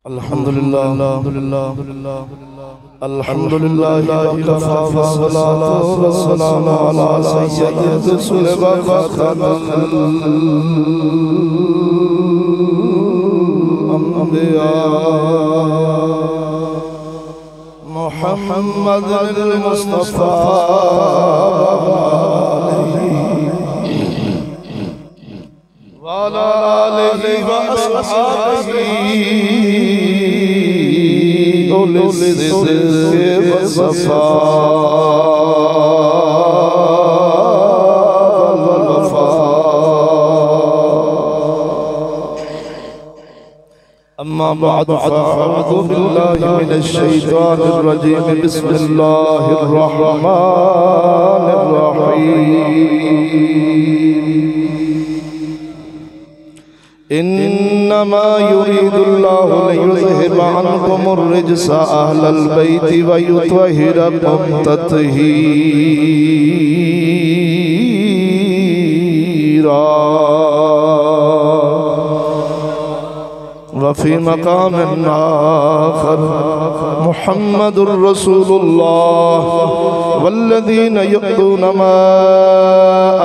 अल्हम्दुलिल्लाह अल्हम्दुलिल्लाह वकफ़ा वस्सलातु वस्सलामु अला सय्यिदि रुसुल व ख़ातमिल अंबिया मुहम्मदिल मुस्तफ़ा वाला आलिहि व अस्हाबिही उलिल सिद्क़ि व सफ़ा वल वफ़ा। अम्मा बअद फ़अऊज़ु बिल्लाहि मिनश शैतानिर रजीम। बिस्मिल्लाहिर रहमानिर रहीम। इन्नमा युरीदुल्लाहु लियुज़हिबा अन्कुमुर रिज्सा अहलल बैति व युत्वहिरकुम तत्हीरा। वफ़ी मक़ामिन आख़र मुहम्मदुर रसूलुल्लाह वल्लज़ीना युअतूना मा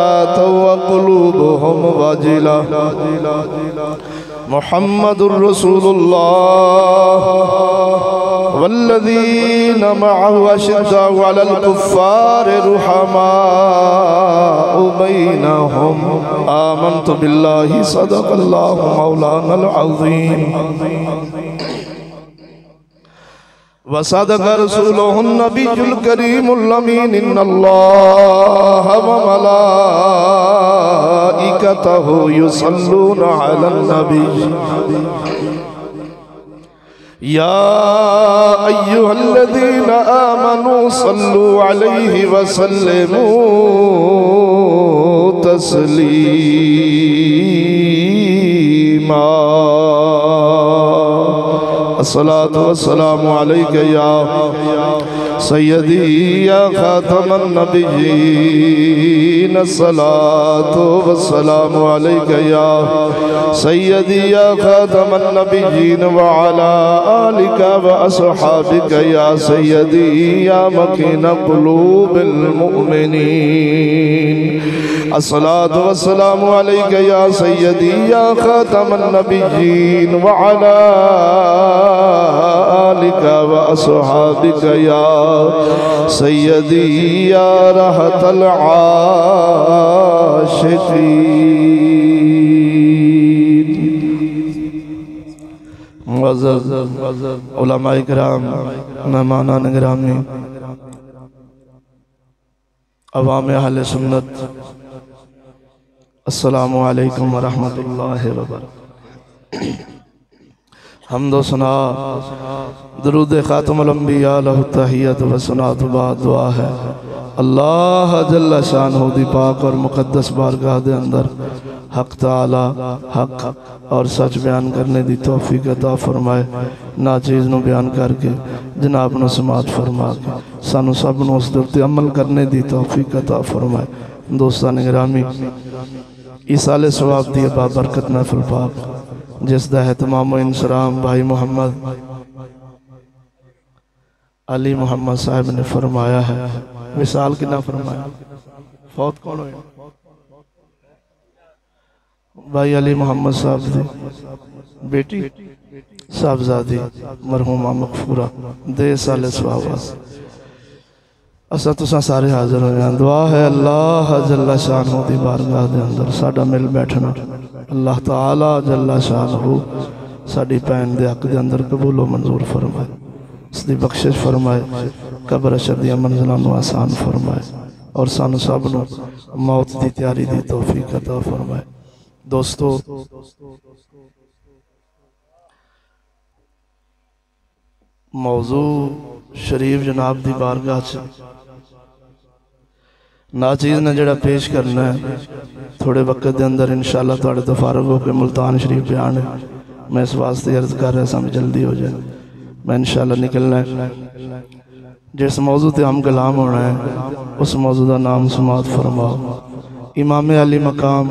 आतौ व क़ुलूबुहुम वजिला। मुहम्मदुर रसूलुल्लाह वल्लज़ीना मअहु अशिद्दाउ अलल कुफ़्फ़ारि रुहमाउ बैनहुम। आमन्तु बिल्लाहि सदक़ल्लाहु मौलानल अज़ीम व सदक़ रसूलुहुन नबियुल करीमुल अमीन। इन्नल्लाहा व मलाइकतहु युसल्लूना अलन नबी या अय्युहल्लज़ीना आमनू सल्लू अलैहि व सल्लिमू तस्लीमा। अस्सलातु वस्सलामु अलैका या सय्यदी या खातमन नबिय्यीन। अस्सलातु वस्सलामु अलैका या सय्यदी या खातमन नबिय्यीन व अला आलिका व अस्हाबिका या सय्यदी या मकीन कुलूबिल मुमिनीन। अस्सलातु वस्सलामु अलैका या सय्यदी या खातमन नबिय्यीन व अला आलिका व अस्हाबिका या सय्यदी या रहतल आशिकीन। मुअज़्ज़ज़ उलमाए किराम, मेहमानान गिरामी, अवाम अहले सुन्नत, अस्सलामु अलैकुम व रहमतुल्लाहि व बरकातुहू। हम्द व सना दरूद खातमुल अंबिया लहु तहियत व सनात बाद दुआ है अल्लाह जल्ल शानहू दी पाक और मुकद्दस बारगाह दे अंदर हक ताला हक और सच बयान करने दी तौफीक अता फरमाए। ना चीज़ नू बयान करके जनाब नू समात फरमा के सानू सब नू उस दे अमल करने दी तौफीक अता फरमाए। दोस्तान गिरामी, ईसाले सवाब दी बाबरकत महफिल पाक जिसदा एहतमाम इंसराम भाई मोहम्मद अली मोहम्मद साहब ने फरमाया है। विसाल कितना फरमाया? फौत कौन हुए? भाई अली मोहम्मद साहब दी बेटी साहबजादी मरहूमा मगफूरा दे साले सवाब। असा तुसा सारे हाजिर होए। दुआ है अल्लाह जल्ला शानहू दी बारगाह दे अंदर साडा मिल बैठना अल्लाह ताला जल्ला शानहू साडी भैन दे हक दे अंदर कबूल व मंजूर फरमाए। उसकी बख्शिश फरमाए, कब्र शदिया मंजिलों नू आसान फरमाए और सानू सब नू मौत की तैयारी की तौफीक अता फरमाए। दोस्तों, मौजू शरीफ जनाब की बारगाह च नाचीज़ ने जड़ा पेश करना है थोड़े वक्त के अंदर इंशाअल्लाह तुहाडे तो फारग होकर मुल्तान शरीफ बयान है। मैं इस वास्ते अर्ज कर रहा सब जल्दी हो जाए। मैं इंशाअल्लाह निकलना है। जिस मौजू ते हम कलाम होना है उस मौजू का नाम समात फरमाओ। इमाम अली मकाम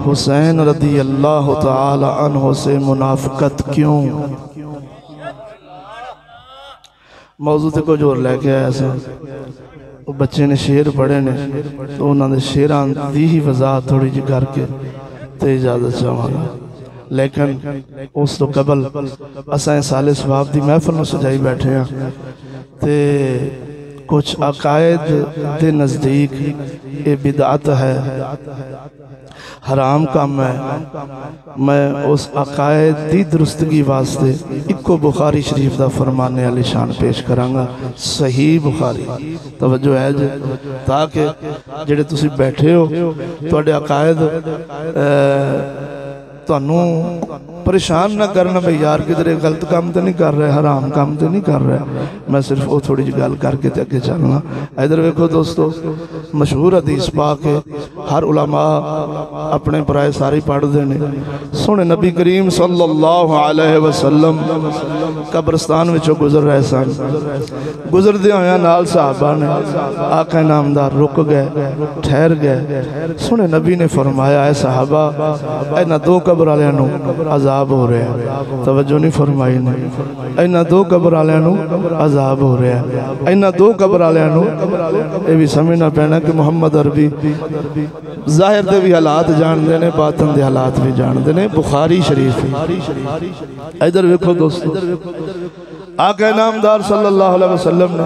हुसैन रदी अल्लाह ताला अन्हो से मुनाफिकत क्यों? मौजू ते कुछ होर लैके आया सा, बच्चे ने शेर पढ़े ने तो उन्होंने शेरां दी ही वजाहत थोड़ी जी करके तो इजाजत चाहवागा। लेकिन उस तो कबल असां साले सवाब की महफिल सजाई बैठे हैं तो कुछ अकायद के नज़दीक ये बिदात है, हराम काम है। मैं उस अकायद की दुरुस्तगी वास्ते इको बुखारी शरीफ का फरमाने वाली शान पेश करांगा, सही बुखारी। तवज्जो है जी, ताकि जेड़े तुसी बैठे हो तुहाडे अकायद तुहानू परेशान ना करना भाई यार किधरे गलत काम तो नहीं कर रहे, हराम काम तो नहीं कर रहे। मैं सिर्फ वो थोड़ी जी गल करके ते अगे चलना। इधर वेखो दोस्तों, मशहूर हदीस पाक है, हर उलमा अपने पराए सारे पढ़ते हैं। सोने नबी करीम सल्लल्लाहु अलैहि वसल्लम कब्रस्तान विचों गुजर रहे सन। गुजरदे होया नाल सहाबा ने आका नामदार रुक गए, ठहर गए। सोने नबी ने फरमाया, है सहाबा इन्हां दो कब्र वालियां नूं अजाब हो रहा है। तवज्जो नहीं फरमाई ने, इन्हां दो कब्र वालियां नूं अजाब हो रहा है। इन्हां दो कब्र वालियां नूं ये भी समझना पैना कि मुहम्मद अरबी जाहिर दे भी हालात जानते ने, बातन दे हालात भी जानते ने। बुखारी शरीफ इधर वेखो दोस्तों, आका नामदार सल्लल्लाहु अलैहि वसल्लम ने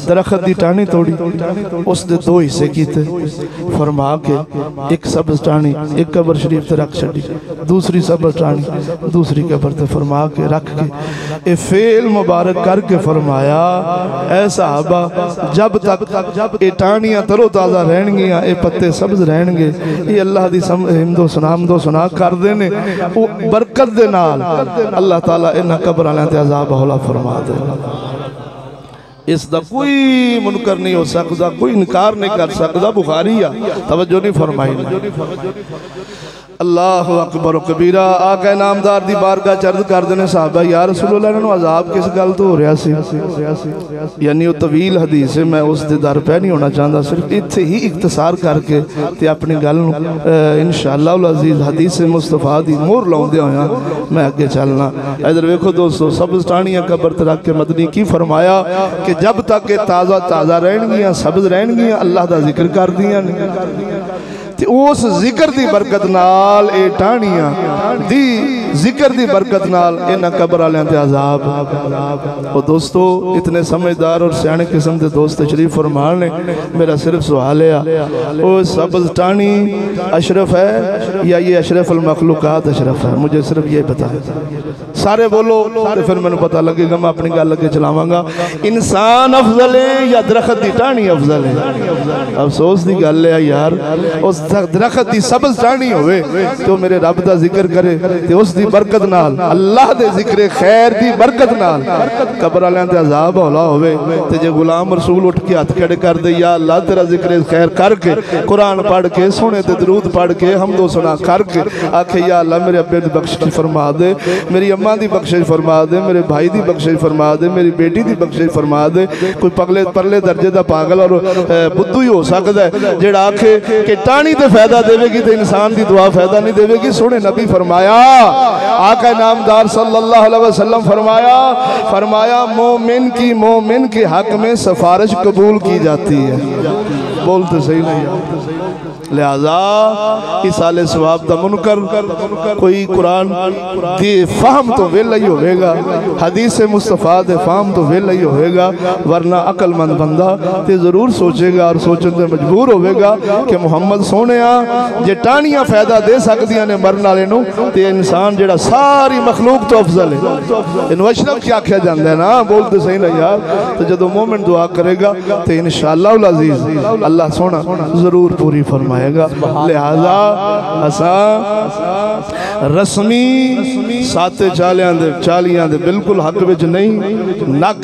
दरख्त की टाणी तोड़ी, उस दे दो हिस्से कीते, फरमा के एक सब्ज टाणी एक कब्र शरीफ ते रख छड़ी, दूसरी सब्ज टाणी दूसरी कब्र ते फरमा के रख के ए फेल मुबारक करके फरमाया, ऐ सहाबा जब तक ये टाणियां तरोताज़ा रहणगियां, ये पत्ते सब्ज रहणगे, ये अल्लाह दी हिम्दो सुना करदे ने, वो बरकत दे नाल अल्लाह ताला इन्हां कब्र वालियां ते अज़ाब हौला फरमा दे। इसका कोई मुनकर नहीं हो सकता, कोई इनकार नहीं कर सकता। बुखारी आ, तवज्जो नहीं फरमाई। अल्लाह अकबर कबीरा। आका नामदार दी बारगाह चर्द कर देने साहबा, या रसूलुल्लाह इन्हां नूं अजाब किस गल तो हो रहा सी? यानी वो तवील हदीस है, मैं उस दे दर पे नहीं होना चाहता, सिर्फ इत्थे ही इख्तिसार करके ते अपनी गल नूं इंशाअल्लाह उल अजीज हदीस मुस्तफा दी मोहर लाउंदे होया मैं अगे चलना। इधर वेखो दोस्तों, सब्ज टाणियां कब्र ते रख के मदनी की फरमाया कि जब तक ये ताज़ा ताज़ा रहणगियां, सब्ज रहणगियां, अल्लाह दा जिक्र करदियां ने, उस जिक्र की बरकत नाल ए टाणियां दी जिक्र की बरकत नाल इन्हां कब्र वालियां ते अजाब। और दोस्तों, इतने समझदार और सियाने किस्म के दोस्त शरीफ फरमान ने, मेरा सिर्फ सवाल है, वो सब्ज टाणी अशरफ है या ये अशरफ अल मखलूकात अशरफ है? मुझे सिर्फ ये बता, सारे बोलो तो फिर मैंने पता लगेगा, मैं अपनी गल अगे चलावांगा। इंसान अफजल है या दरख्त की टाणी अफजल है? अफसोस की गल है यार, उस दरख्त की सब्ज टाणी होवे तो मेरे रब का जिक्र करे ते उस दी बरकत नाल, अल्लाह दे जिक्र खैर दी बरकत नाल कब्र वालियां ते अजाब हौला होवे। ते जे गुलाम रसूल उठ के हाथ खड़े कर दे, या अल्लाह तेरा जिक्र खैर करके, कुरान पढ़ के, सोने ते दरूद पढ़ के, हमदो सुना करके आखे, या अल्लाह मेरे अब्बे दी बख्शिश फरमा दे, मेरी अम्मा दी बख्शिश फरमा दे, मेरे भाई दी बख्शिश फरमा दे, मेरी बेटी दी बख्शिश फरमा दे। कोई पगले परले दर्जे का पागल और बुद्धू ही हो सकता है जेड़ा आखे कि टाणी ते फायदा देवेगी तो इंसान की दुआ फायदा नहीं देवेगी। सोने नबी फरमाया, आका नामदार सल्लल्लाहु अलैहि वसल्लम फरमाया मोमिन के हक में सिफारिश कबूल की जाती है। बोलते सही नहीं। लिहाजा इसाले सवाब का मुनकर कोई कुरान दे फाहम तो वेला ही होगा, हदीस मुस्तफा दे फाहम तो वेला ही होगा, वरना अकलमंद बंदा ते जरूर सोचेगा और सोचने से मजबूर होगा कि मुहम्मद सोने जे टाणियां फायदा दे सकदियां ने मरन वाले नूं, ते इंसान जेड़ा सारी मखलूक तो अफजल है। इन्हू अशरफ क्या आख्या जाता है ना? बोलते सही ना यार। तो जदों मोमिन दुआ करेगा तो इंशाअल्लाह उल अजीज अल्लाह सोना जरूर पूरी फरमाएगा। लिहाजा असा रस्मी साते चालियां दे बिल्कुल हक विच नहीं, नक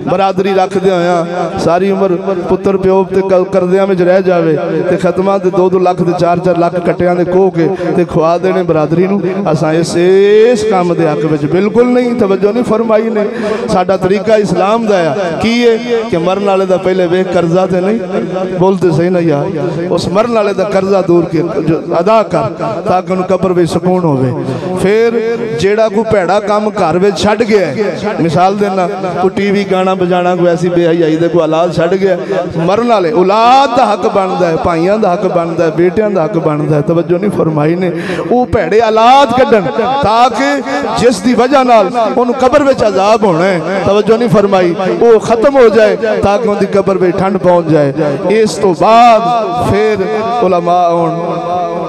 बरादरी रखदे होया सारी उम्र पुत्र प्यो ते करदियां विच रह जावे ते खत्मा ते 2-2 लाख ते 4-4 लाख कट्टियां दे कोह के ते खुआ देने बरादरी नूं। असा इस इस काम के हक में बिल्कुल नहीं तवज्जो नहीं फरमाई ने। साडा तरीका इस्लाम का है की है कि मरन वाले का पहले वेख कर्जा तो नहीं बोलते सही ना यार, उस मरन वाले का कर्जा दूर के अदा कर ताकि उन्हें कब्र में सुकून होवे। फिर जेड़ा कोई भैड़ा काम घर में छड़ गया, मिसाल देना कोई टीवी गाना बजाना कोई ऐसी बेहयाई दे कोई औलाद छड़ गया, मरन वाले औलाद का हक बनता है, भाइयों का हक बनता है, बेटियां का हक बनता है। तवज्जो नहीं फरमाई ने। वो भैड़े औलाद कड्डन ताकि जिस दी वजह नाल उन्हें कब्र में अजाब होना है, तवज्जो नहीं फरमाई, वो खत्म हो जाए ताकि उनकी कब्र में ठंड पहुंच जाए। इस तो बाद फिर उलमा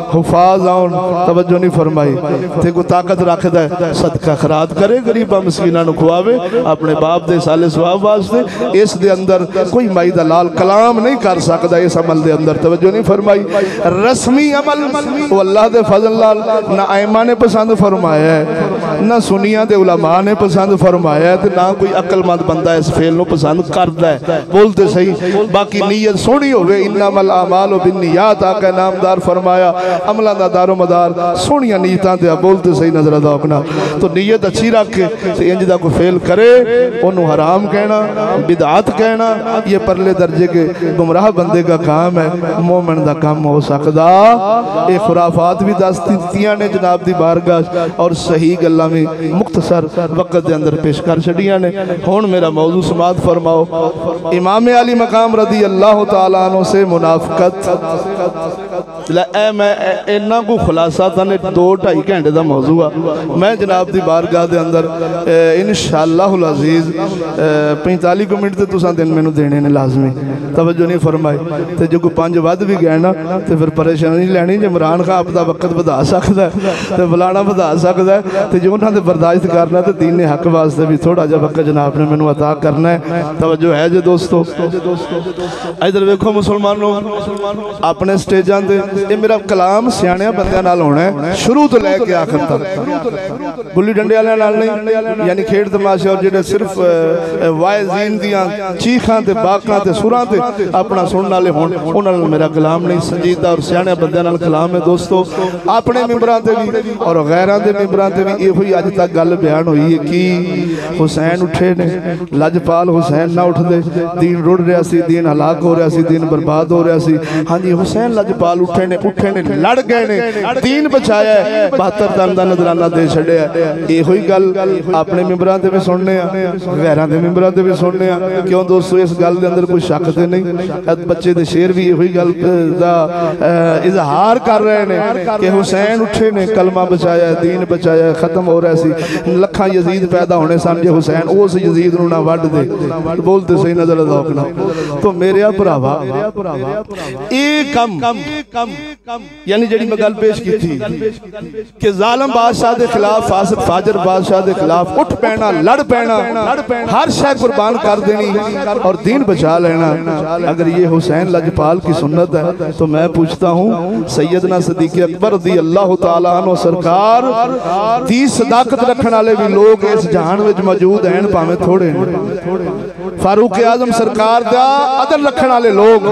हुफाज आउन, तवज्जो नहीं फरमाई। ते को ताकत रखता है सदका खरात करे, गरीबा मस्कीना नु खुआवे, अपने बाप दे साले सवाब वास्ते। इस दे अंदर कोई माई दा लाल कलाम नहीं कर सकता इस अमल दे अंदर, तवज्जो नहीं फरमाई। रस्मी अमल वो अल्लाह दे फजल नाल ना आइमा ने पसंद फरमाया है, ना सुनिया दे उलमा ने पसंद फरमाया है, ना कोई अकलमंद बंदा इस फेल नु पसंद करदा है। बोलते सही। बाकी नीयत सोहनी होवे, इन्नमल आमालु बिन्नियात आका नामदार फरमाया, अमलों का दारो मदार सोहनिया नीयतां ते। बोलते सही नजर अदा करना। तो नीयत अच्छी रख के इंज दा कोई फेल करे ओनू हराम कहना, बिदअत कहना, ये परले दर्जे के गुमराह बंदे का काम है। मोमिन दा काम हो सकदा। ये खुराफात भी दस दित्तियां ने जनाब दी बारगाह और सही गल्लां भी मुख्तसर वक्त के अंदर पेश कर छड़ियां ने। हुण मेरा मौजू समात फरमाओ। इमाम अली मकाम रदी अल्लाह तआला अन्हु से मुनाफिकत। मैं इन्ना को खुलासा था 2-2.5 घंटे का मौजू आ। मैं जनाब की बारगाह के अंदर इंशाअल्लाहुल अज़ीज़ 45 मिनट तो तुसां दिन मैनू देने ने लाजमी, तवज्जो नहीं फरमाई। तो जो कोई 5 वध भी गए ना तो फिर परेशानी नहीं लैनी। जो इमरान खान अपना वक्त वधा सकता है तो बुलाना वधा सकता है, तो जो उन्होंने बर्दाश्त करना तो दीन हक वास्ते भी थोड़ा जहा वक्त जनाब ने मैनू अता करना है। तवज्जो है जो दोस्तों। इधर वेखो मुसलमानों, अपने स्टेजा ते मेरा कलाम सियाणिया बंदियां नाल होना है शुरू तो लैके आखिर तक। गुल्ली डंडे वाले नाल नहीं, यानी खेड तमाशे और जेडे सिर्फ वाइजीन दियां चीखां ते बाकां ते सुरां ते अपना सुनने वाले होण, उन्हां नाल मेरा कलाम नहीं। संजीदा और सियाणिया बंदियां नाल कलाम है दोस्तों। अपने मिंबरां ते भी और गैरां दे मिंबरां ते भी इहो ही अज तक गल बयान हुई है कि हुसैन उठे ने, लजपाल हुसैन ना उठदे, दीन रुड़ रहा सी, दीन हलाक हो रहा सी, दीन बर्बाद हो रहा सी। हाँ जी, हुसैन लजपाल उठे ने लड़ गए ने, दीन बचाया है, 72 टन का नजराना दे छड़िया। इहो ही गल अपने मिंबरां ते भी सुनने, गैरां दे मिंबरां ते भी सुनने। क्यों दोस्तों, इस गल के अंदर कोई शक तो नहीं। बच्चे दे शेर भी इहो ही गल दा इजहार कर रहे हैं कि हुसैन उठे ने, कलमा बचाया, दीन बचाया, खत्म हो रहा सी। लखां यजीद पैदा होने सन, जे हुसैन उस यजीद नूं ना वड दे। बोलते सही नजर रखना। तो मेरे भरावा एक कम यानी जी मैं गल पेश की थी कि जालिम बादशाह के खिलाफ, फासिक फाजिर बादशाह के खिलाफ उठ पैना, लड़ पैना, हर शय कुर्बान कर देनी और दीन बचा लेना। अगर ये हुसैन लजपाल की सुन्नत है तो मैं पूछता हूँ सैयदना सदीक़ अकबर रज़ी अल्लाह तआला अन्हु सरकार दी सदाकत रखने वाले भी लोग इस जहान में मौजूद हैं, भावें थोड़े। फारूक आजम सरकार दा अदल रखने वाले लोग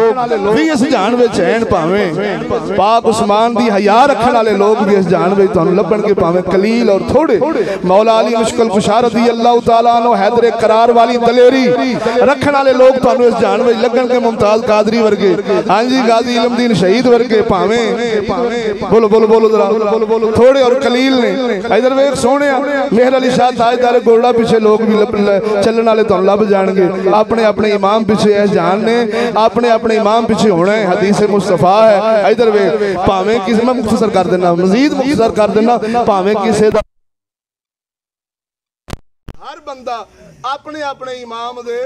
भी इस जहान में हैं, भावें पाक उस्मान दी हया रखने वाले लोग भी इस जहान में तुहानू लभणगे, भावें कलील और थोड़े। मौला अली मुश्किल कुशा रज़ी अल्लाह तआला अन्हु हैदर करार वाली दलेरी रखने वाले लोग तुहानू इस जहान में लगणगे, मुमताज कादरी वर्गे, हाँ जी गाजी इल्मदीन शहीद वर्गे, भावें बोलो बोलो बोलो जरा थोड़े और कलील ने। इधर वेख सोने मेहर अली शाह ताजदार गोरडा पीछे लोग भी चलने वाले तुहानू लभ जाणगे। अपने अपने इमाम पीछे इस जहान ने अपने अपने इमाम पीछे होना है, हदीस मुस्तफा है। इधर वे भावें किसी में मुख्तसर कर देना, मजीद मुख्तसर कर देना, भावें किसी दा हर बंदा अपने अपने इमाम दे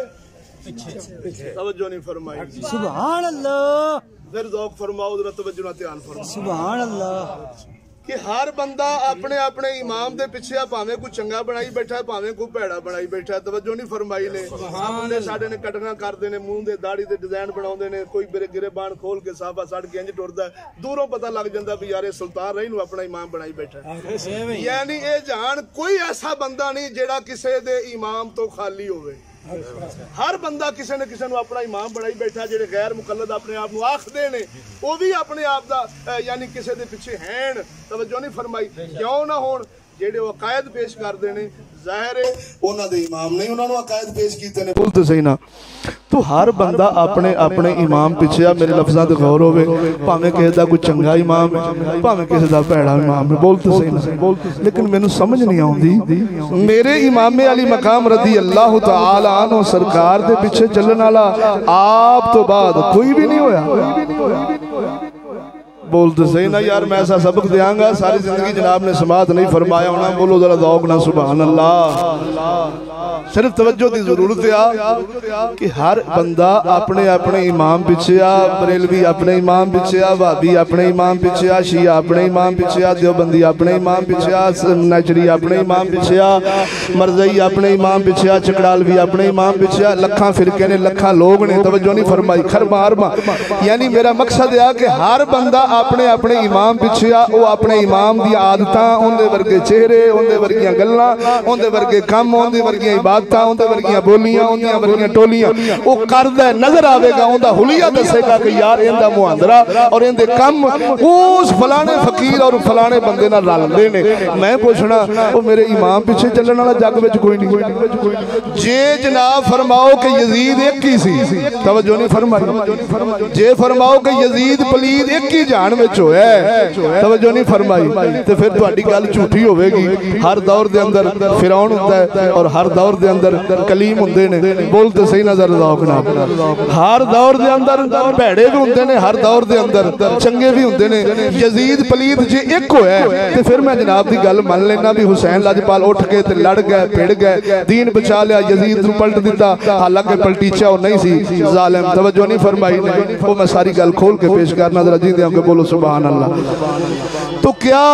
पीछे। तवज्जो नहीं फरमाई। सुभान अल्लाह। फिर ज़ौक़ फरमाओ, जरा तवज्जो ना ध्यान फरमाओ। सुभान अल्लाह। कि हर बंदा अपने अपने इमाम दे पिछे, भावें कोई चंगा बनाई बैठा है, भावें कोई भैड़ा बनाई बैठा है। तवज्जो नहीं फरमाई ने। मुंडे साडे ने कटना करते ने, मुंह दे दाढ़ी दे डिजाइन बनाउंदे ने, कोई मेरे गिरेबान खोल के साफा सड़ के इंज टुरदा है, दूरों पता लग जांदा भी यार सुल्तान रही नूं अपना इमाम बनाई बैठा है। यानी ये जान कोई ऐसा बंदा नहीं जेड़ा किसे दे इमाम तो खाली होवे। हर बंदा किसी न किसी अपना इमाम बनाई बैठा। जेडे गैर मुकल्लद अपने आप को आखदे ने वो भी अपने आप का यानी किसी के पिछे हैं। तवज्जो नहीं फरमाई। क्यों ना होण ਜਿਹੜੇ ਉਹ ਅਕਾਇਦ ਪੇਸ਼ ਕਰਦੇ ਨੇ ਜ਼ਾਹਿਰ ਹੈ ਉਹਨਾਂ ਦੇ ਇਮਾਮ ਨਹੀਂ ਉਹਨਾਂ ਨੂੰ ਅਕਾਇਦ ਪੇਸ਼ ਕੀਤੇ ਨੇ ਬੋਲ ਤੇ ਸਹੀ ਨਾ तो हर बंदा अपने अपने इमाम पिछे आ मेरे लफ्ज़ां ते गौर होवे भावें किसी दा कोई चंगा इमाम है भावें किसी दा भैड़ा इमाम है बोल तो सही ना लेकिन मैनू समझ नहीं आउंदी मेरे इमाम अली मकाम रदी अल्लाह तआला अन्हु सरकार दे पिछे चलण वाला आप तो बाद कोई भी नहीं होया बोल तो सही ना यार मैं ऐसा सबक देंगा सारी जिंदगी जनाब ने समात नहीं फरमाया होना बोलो जरा दौक ना सुभान अल्लाह सिर्फ तवज्जो की जरूरत है कि हर बंदा अपने अपने इमाम पिछे आ बरेलवी अपने इमाम पिछे आ भाभी अपने इमाम पिछे आ शिया अपने इमाम पिछे आ देवबंदी अपने इमाम पिछे आ नजरी अपने इमाम पिछे आ मरज़ई अपने इमाम पिछे आ चकड़ालवी अपने इमाम पिछे आ लखा फिरके ने लखा लोग ने तवज्जो नहीं फरमाई खरबा अरबा यानी मेरा मकसद है कि हर बंदा अपने अपने इमाम पिछे आ वो अपने इमाम दी आदतां उनदे वर्गे चेहरे उनदे वर्गियां गल्लां उनदे वर्गे काम उनदे वर्गियां इबादतां उनदे वर्गियां बोलियां उनदियां वर्गियां टोलियां वो करदा नजर आवेगा उनदा हुलिया दसेगा कि यार इंदा मुहांदरा और इंदे काम उस फलाने फकीर और फलाने बंदे नाल रलदे ने मैं पूछना वो मेरे इमाम पिछे चलण वाला जग विच कोई नहीं जे जनाब फरमाओ कि यजीद एक ही सी तवज्जो नहीं फरमाई जे फरमाओ कि यजीद पलीद एक ही जान विच होया तवज्जो नहीं फरमाई ते फिर तुहाडी गल झूठी होवेगी हर दौर दे अंदर फिरौन हुंदा है और हर दौर दे अंदर कलीम हुंदे ने बोल ते सही नजर रौक ना हर दौर दे अंदर भैड़े भी हुंदे ने हर दौर दे अंदर चंगे भी हुंदे ने यजीद पलीद जे एक होया ते फिर मैं जनाब दी गल मान लेना भी हुसैन लाजपाल उठ के ते लड़ गए भिड़ गए दीन बचा लिया यजीद नूं पलट दिता हालांकि पलटीचा वो नहीं सी जालिम तवज्जो नहीं फरमाई ने वो मैं सारी गल खोल के पेश करना जरा जींदे होके बोलो सुभान अल्लाह तो क्या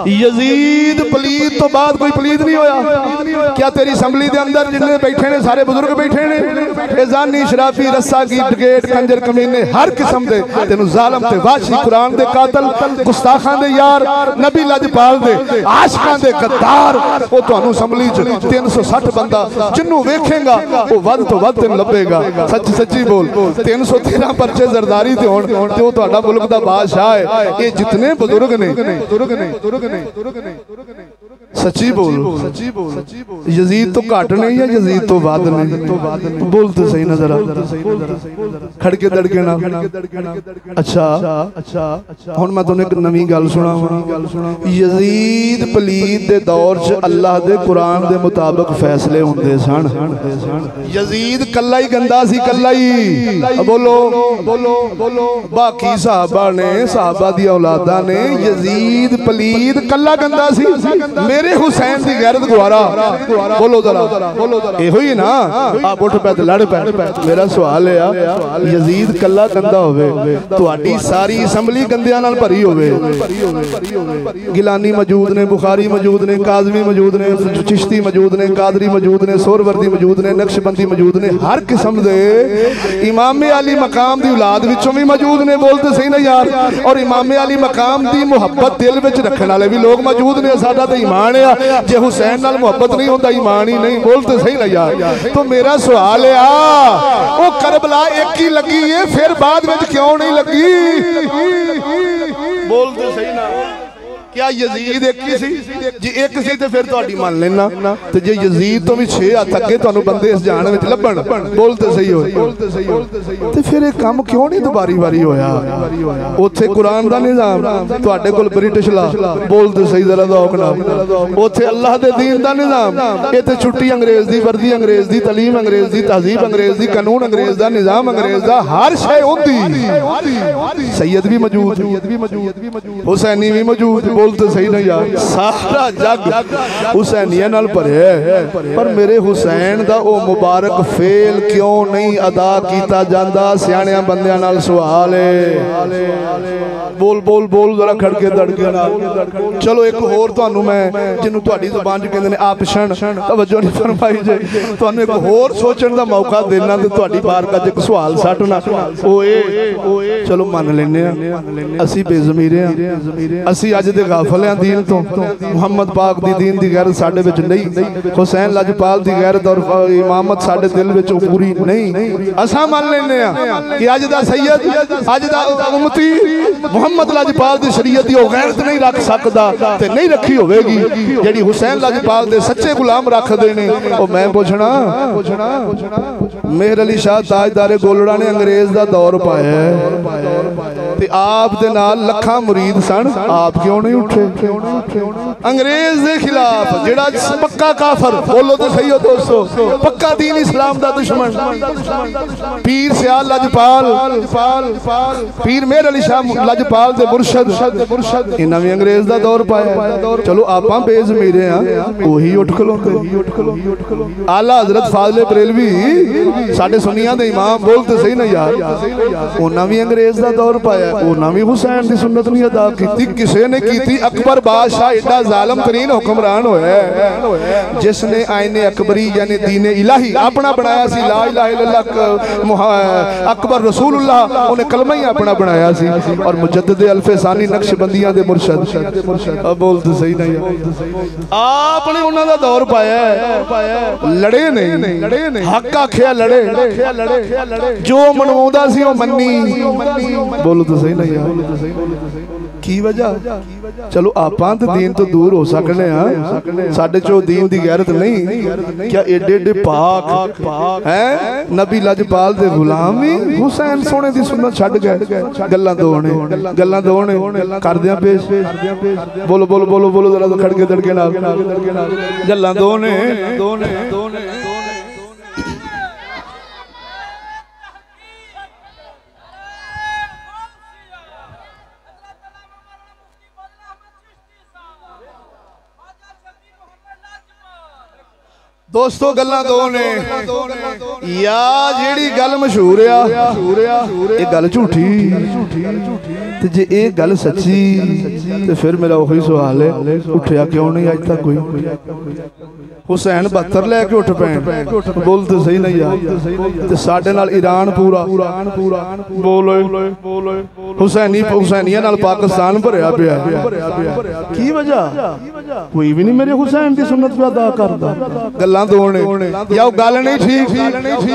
यजीद पलीद तो बाद कोई पलीद नहीं होया क्या तेरी असम्बली दे अंदर जिन्ने बैठे ने सारे बुजुर्ग बैठे ने एजानी शराफी रस्सा की डकैत कंजर कमीने हर किस्म दे तेनु जालिम ते वाशी कुरान दे कातल गुस्ताखां दे यार नबी लजपाल दे आशिकां दे गद्दार ओ तुहानू असम्बली च 360 बंदा जिन्नू वेखेगा ओ वध तो वध तेन लभेगा सच सच्ची बोल 313 परचे जरदारी ते होण ते ओ तुहाडा मुल्क दा बादशाह है ये जितने बुजुर्ग ने सच्ची बोल यजीद तो घट नहीं है यजीद तो वध नहीं बोल तो सही नजर खड़के दड़के ना अच्छा हुण मैं तुहानू एक नवी गल सुणावां यजीद पलीद दे दौर च अल्लाह दे कुरान दे मुताबिक फैसले हुंदे सन यजीद कल्ला ही गंदा सी कल्ला ही बोलो बोलो बोलो बाकी साहबा ने साहबा दी औलादा ने यजीद पलीद कल्ला गंदा सी मेरे हुसैन दी गैरत गवारा बोलो जरा एहो ही ना आप उठ पै लड़ पै मेरा सवाल है यजीद कल्ला गंदा होवे तुहाडी सारी असम्बली गंदियां नाल भरी होवे गिलानी मौजूद ने बुखारी मौजूद ने काज़मी मौजूद ने चिश्ती मौजूद ने कादरी मौजूद ने सोहरवर्दी मौजूद ने नक्शबंदी मौजूद ने हर किस्म दे इमाम अली मकाम दी औलाद विचों भी मौजूद ने बोलते सही ना यार और इमाम अली मकाम दी मुहब्बत दिल विच रखण वाले भी लोग मौजूद ने साडा ते ईमान है जे हुसैन नाल मुहब्बत नहीं होंदा ईमान ही नहीं बोलते सही ना यार तो मेरा सवाल है ओ करबला एक ही लगी है फिर बाद में क्यों नहीं लगी बोलते सही ना क्या यजीद एक ही सी जे एक सी ते फिर तुहाडी मान लेना ते जे यजीद तो भी 6 हाथ अगे तुहानू बंदे इस जान विच लभण बोलते सही हो ते फिर ये काम क्यों नहीं दोबारी बारी होया ओथे कुरान दा निजाम तुहाडे कोल ब्रिटिश ला बोलते सही जरा दौक नाल ओथे अल्लाह दे दीन दा निजाम इत्थे छुट्टी अंग्रेज दी वर्दी अंग्रेज दी तालीम अंग्रेज दी तहजीब अंग्रेज दी कानून अंग्रेज दा निजाम अंग्रेज दा हर शय होंदी सैयद भी मौजूद हुसैनी भी मौजूद बोलते सही नहीं यार सारा जग हुसैनिया नाल भरे पर मेरे हुसैन दा ओ मुबारक फेल क्यों नहीं अदा कीता जांदा सियाणियां बंदियां नाल सवाल है बोल बोल बोल जरा खड़के दड़के नाल चलो एक होर तुहानू मैं जिन्नू तुहाडी ज़ुबान च कहंदे ने आपिशन तवज्जो नहीं फरमाई जे तुहानू एक होर सोचण दा मौका देना ते तुहाडी बारगाह च एक सवाल सटना ओए चलो मान लेने आ असी बेज़मीरे आ असी अज दे गाफल हैं दीन तो मुहम्मद पाक दी दीन दी गैरत साडे विच नहीं हुसैन लजपाल दी गैरत और इमामत साडे दिल विच पूरी नहीं असां मान लेने कि अज दा सैयद अज दा उम्मती मुहम्मद लजपाल दी शरीयत दी ओ गैरत नहीं रख सकदा ते नहीं रखी होवेगी जेड़ी हुसैन लजपाल दे सच्चे गुलाम रखदे ने ओ मैं पुछना मेहर अली शाह ताजदारे गोलड़ा ने अंग्रेज दा दौर पाया ते आप दे नाल लखां मुरीद सन आप क्यों नहीं उठे अंग्रेज दे खिलाफ जेड़ा पक्का काफर बोलो तो सही हो दोस्तों पक्का दीन इस्लाम दा दुश्मन पीर सियाल लजपाल पीर मेहर अली शाह लजपाल दे मुर्शद इन्हां भी अंग्रेज दा दौर पाया चलो आपां बेज़मीरे हां ओही उठ खलोंदे आला हजरत फाज़िल बरेलवी साडे सुन्नियां दे इमाम बोलते सही ना यार उन्हां भी अंग्रेज दा दौर पाया उन्हां भी हुसैन दी सुन्नत नहीं अदा कीती किसे ने कीती अकबर बादशाह एडा जालिम तरीन हुक्मरान होया जिसने आईने अकबरी यानी दीन इलाही अपना बनाया सी ला इलाहा इल्लल्लाह अकबर रसूलुल्लाह उन्हें कलमा ही अपना बनाया सी और मुजद्दिद अल्फे सानी नक्शबंदियां दे मुर्शद बोलते सही नहीं आपने उन्हां दा दौर पाया लड़े नहीं हक आखिया लड़े जो मनवाउंदा सी ओ मन्नी बोलो तो सही नहीं यार की वजह चलो आपां ते दीन तो दूर हो सकने हां साडे चो दीन दी गैरत नहीं क्या एडे एडे पाक हैं नबी लजपाल दे गुलाम ही हुसैन सोने दी सुन्नत छड्ड गए गल्लां दो ने कर दियां पेश बोलो बोलो बोलो बोलो जरा खड़के दड़के नाल गल्लां दो ने दोस्तों गल्लां दो ने या जेड़ी गल मशहूर आ गल झूठी ते जे ये गल सच्ची ते फिर मेरा वही सवाल है उठया क्यों नहीं अज तक कोई हुसैन 72 लैके उठ पैन बोलते सही नहीं यार ते साडे नाल ईरान पूरा बोलो हुसैनिया नाल पाकिस्तान भरिया पिया की वजह कोई भी नहीं मेरे हुसैन दी सुन्नत पे अदा करदा गल्लां दो ने या गल नहीं ठीक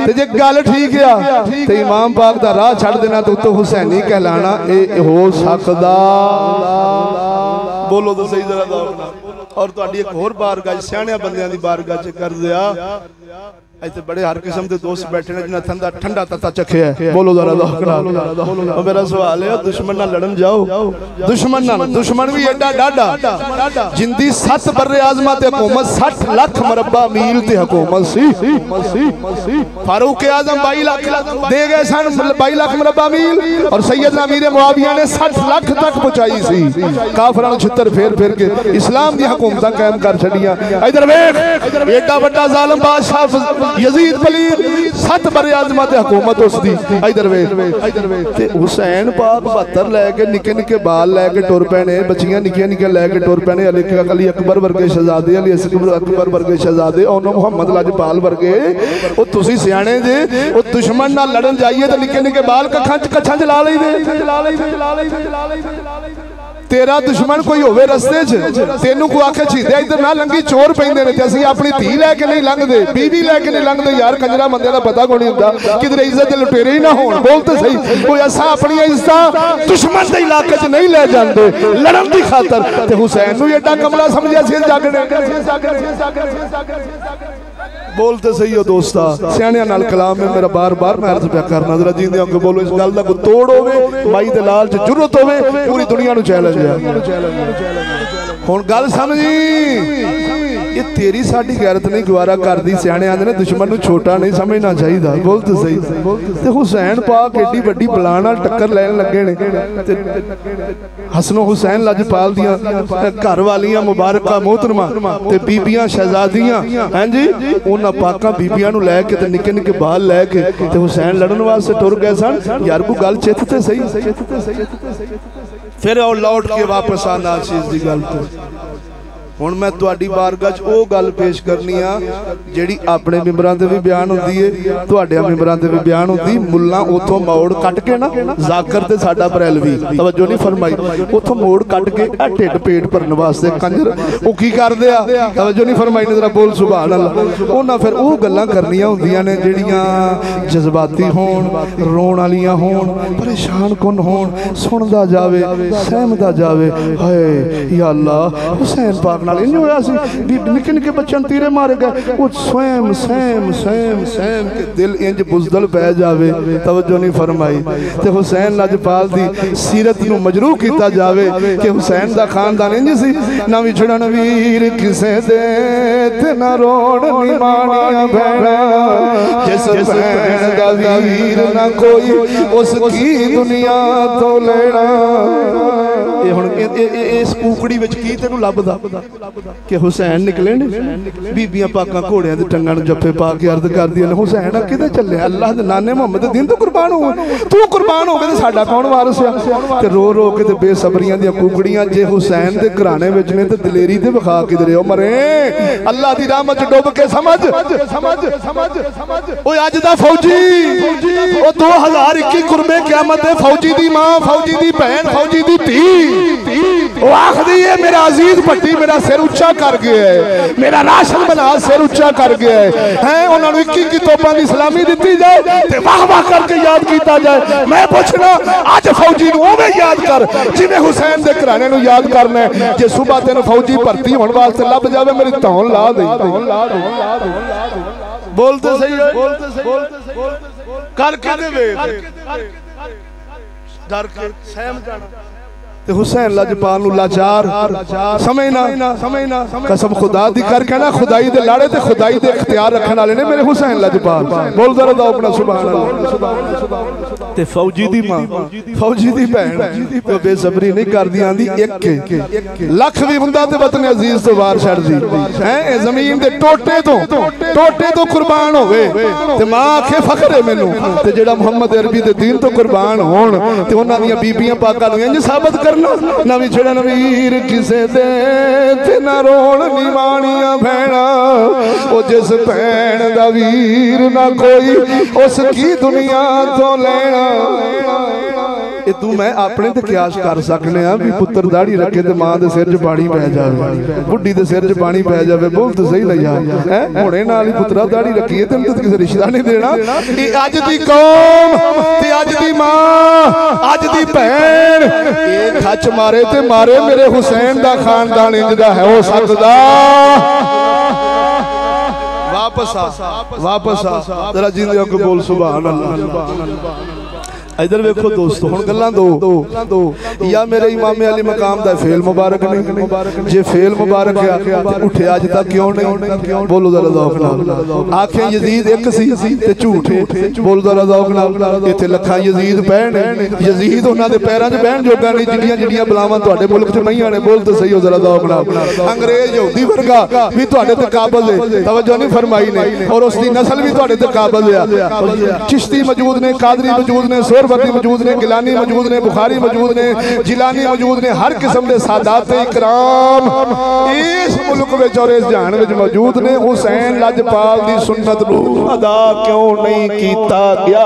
ते जे गल ठीक आ ते इमाम पाक दा राह छड्ड देना ते उत्ते हुसैनी कहलाना ए हो सकदा बोलो तो सही जरा और तुहाडी एक होर बारगाह सियाणिया बंदियां दी बारगाह च कर दिया इतने बड़े हर किस्म के दोस्त बैठे ने जिन्हें ठंडा ठंडा तता चखे है बोलो जरा मेरा सवाल है दुश्मन ना लड़न जाओ दुश्मन भी एडा डाडा जिंदी 7 बर्रे आज़मा ते हुकूमत 60 लाख मरबा मील ते हुकूमत सी फारूक आजम 22 लाख दे गए सन 22 लाख मरबा मील और सैयदना अमीर मुआविया ने 60 लाख तक पहुंचाई सी काफिरां छितर फेर के इस्लाम दी हुकूमत कायम कर छड़ियां इधर वेख एडा बड़ा जालिम बादशाह यजीद पलीर 7 बरे आज़मा ते हुकूमत उसदी इधर वे ते हुसैन पाक 72 लेके निके निके बाल लेके टुर पैने बच्चियां निकियां निकियां लेके टुर पैने अली अकबर वर्गे शहजादे अली अकबर वर्गे शहजादे और मुहम्मद लजपाल वर्गे ओ तुसी सियाणे जे ओ दुश्मन नाल लड़न जाइए तो निके निके बाल कच्छां च ला लईदे तेरा दुश्मन कोई होवे रस्ते च तेनू को आखे छीदे इधर ना लंगी चोर पैंदे ने ते असीं अपनी धी लैके नहीं लंघदे बीवी लैके नहीं लंघदे यार कंजरा बंदे दा पता कोई नहीं हुंदा किधरे इज्जत दे लुटेरे ही ना होण बोल ते सही कोई असां अपनी इज्जत दुश्मन दे इलाके च नहीं ले जांदे लड़न दी खातर ते हुसैन नू एडा कमला समझिया सी जागने बोलते सही हो दोस्ता सियाणियां नाल कलाम में मेरा बार बार मैं अर्ज पिया करना जरा जींदे होके बोलो इस गल दा कोई तोड़ होवे माई दे लाल च जुर्रत होवे पूरी दुनिया नू चैलेंज है हुण गल समझी ये तेरी साडी गैरत नहीं गवारा करदी सियाणे आंदे ने दुश्मन नू छोटा नहीं समझना चाहिदा बोलते सही ते हुसैन पाक एडी वड्डी बला नाल टक्कर लैण लगे ने ते हसनो हुसैन लजपाल दियां घर वालियां मुबारका मोहतरमा ते बीबियां शहजादियां हां जी उन्हां पाकां बीबियां नू लैके ते निके निके बाल लैके ते हुसैन लड़न वास्ते टुर गए सन यार को गल चित ते सही फिर और लौट के वापस आना चीज दी गल ते हुण मैं तुहाडी बारगाह च ओह गल पेश करनी आ जिहड़ी अपने मिंबरां ते भी बयान हुंदी है, तुहाडे मिंबरां ते भी बयान हुंदी। मुल्लां उथों मोड़ कट के ना, जाकर ते साडा बरेलवी तवज्जो नहीं फरमाई, उथों मोड़ कट के ढिड पेट भरन वास्ते कंजर ओह की करदे आ, तवज्जो नहीं फरमाई ने, जरा बोल सुभान अल्लाह। उन्हां फिर ओह गल्लां करनियां हुंदियां ने जिहड़ियां जज्बाती होण, रोण वालियां होण, परेशान कुन होण, सुनदा जावे, सहमदा जावे। हाय या अल्लाह, हुसैन पाक नाल इंज होया सी, निक्के निक्के बच्चों तीरे मारे गए, वो स्वयं सहम सहम सहम के दिल इंज बुजदल पै जावे, तवज्जो नहीं फरमाई। ते हुसैन लजपाल दी सीरत नूं मजरूह कीता जावे कि हुसैन दा खानदान इंज सी, ना विछड़न वीर किसे दे ते ना रोण निमाणियां भैणा, जिस भैण दा वीर ना कोई उसकी दुनिया तो लेना। ये हुण इस कूकड़ी विच की तैनूं लभदा कि हुसैन निकले ने, बीबियां पाकां घोड़ियां दे टंगां नूं जप्फे पा के अर्ज करदियां ने, हुसैन किते चले, अल्लाह दे नाने मुहम्मद दे दिन तो कुर्बान हो, तू कुर्बान हो गए ते साडा कौन वारिस आ। ते रो रो के ते बेसबरियां दियां कुकड़ियां जे हुसैन दे घराने विच ने ते दिलेरी ते विखा किधरे ओ मरे, अल्लाह दी रहमत डुब के समझ समझ समझ समझ। ओए अज दा फौजी ओ 2021 कुर्बे क़यामत दे फौजी दी मां, फौजी दी भैन, फौजी दी धी वो आखदी है मेरा अजीज भट्टी मेरा सिर उच्चा कर गया है, मेरा राशन बना सिर उच्चा कर गया है। उन्होंने 21 तोपां दी सलामी दी जाए ते वाह वाह करके याद किया जाए। मैं पूछना अज फौजी नूं उवें याद कर जिवें हुसैन दे घराने नूं याद करना है। जे सुबह तेन फौजी भर्ती होने वास्ते लभ जावे मेरी धौन ला दे, बोलते सही करके दे डर के सहम जाना। ते हुसैन लजपाल नूं लाचार समझना कसम खुदा दी करके ना, खुदाई दे लाड़े ते खुदाई दे इख्तियार रखने वाले ने मेरे हुसैन लजपाल। बोल जरा दो अपना सुभान अल्लाह। ते फौजी दी मां, फौजी दी भैन तो बेसबरी नहीं करदी, आंदी एक लख भी हुंदा ते वतन अजीज तो वार छड़दी है, जमीन दे टोटे तो कुर्बान होवे ते मां आखे फखर है मैनू, ते जेड़ा मुहम्मद अरबी दे दीन तो कुर्बान होण ते उन्हां दी बीबियां पाकां नूं इंज साबित करना, ना विछड़न वीर किसे दे ते ना रोण निमाणियां भैणा, ओ जिस भैण दा वीर ना कोई उसकी दुनिया तो लेना। ये तू मैं अपने ते क्यास कर सकने आ भी पुत्र दाढ़ी रखे ते मां दे सिर च पानी पै जावे, बुढ़ी दे सिर च पानी पै जावे, बोल तो सही नहीं यार है। हुणे नाल ही पुत्रा दाढ़ी रखी है तेन तो किसी रिश्ता नहीं देना। ये अज दी कौम ते अज दी मां अज दी भैन ये खच मारे ते मारे मेरे हुसैन दा खानदान इंज दा है हो सकदा। वापस आ जरा जिंदगी को बोल सुभान अल्लाह। इधर वेखो दोस्तों हुण गल्लां दो या मेरे इमाम अली मकाम दा फेल मुबारक नहीं, जे फेल मुबारक है उठे अज तक क्यों नहीं, बोलो जरा ज़ौक़ नाल। आखे यजीद एक सी ते झूठे, बोलो जरा ज़ौक़ नाल। इत्थे लखां यजीद पैण, यजीद उन्हां दे पैरां 'च बहन जोगा नहीं जिहड़ियां जिहड़ियां बलावां तुहाडे मुल्क 'च नहीं आने, बोल तो सही हो जरा ज़ौक़ नाल। अंग्रेज यहूदी वर्गा भी तुहाडे ते काबिल है, तवज्जो नहीं फरमाई ने, और उसदी नस्ल भी तुहाडे ते काबिल है। चिश्ती मौजूद ने, कादरी मौजूद ने, मौजूद ने, गिलानी मौजूद ने, बुखारी मौजूद ने, जिलानी मौजूद ने, हर किस्म के सादात इकराम इस मुल्क में और इस जहान में मौजूद ने। हुसैन लजपाल दी सुन्नत नूं अदा क्यों नहीं कीता गया?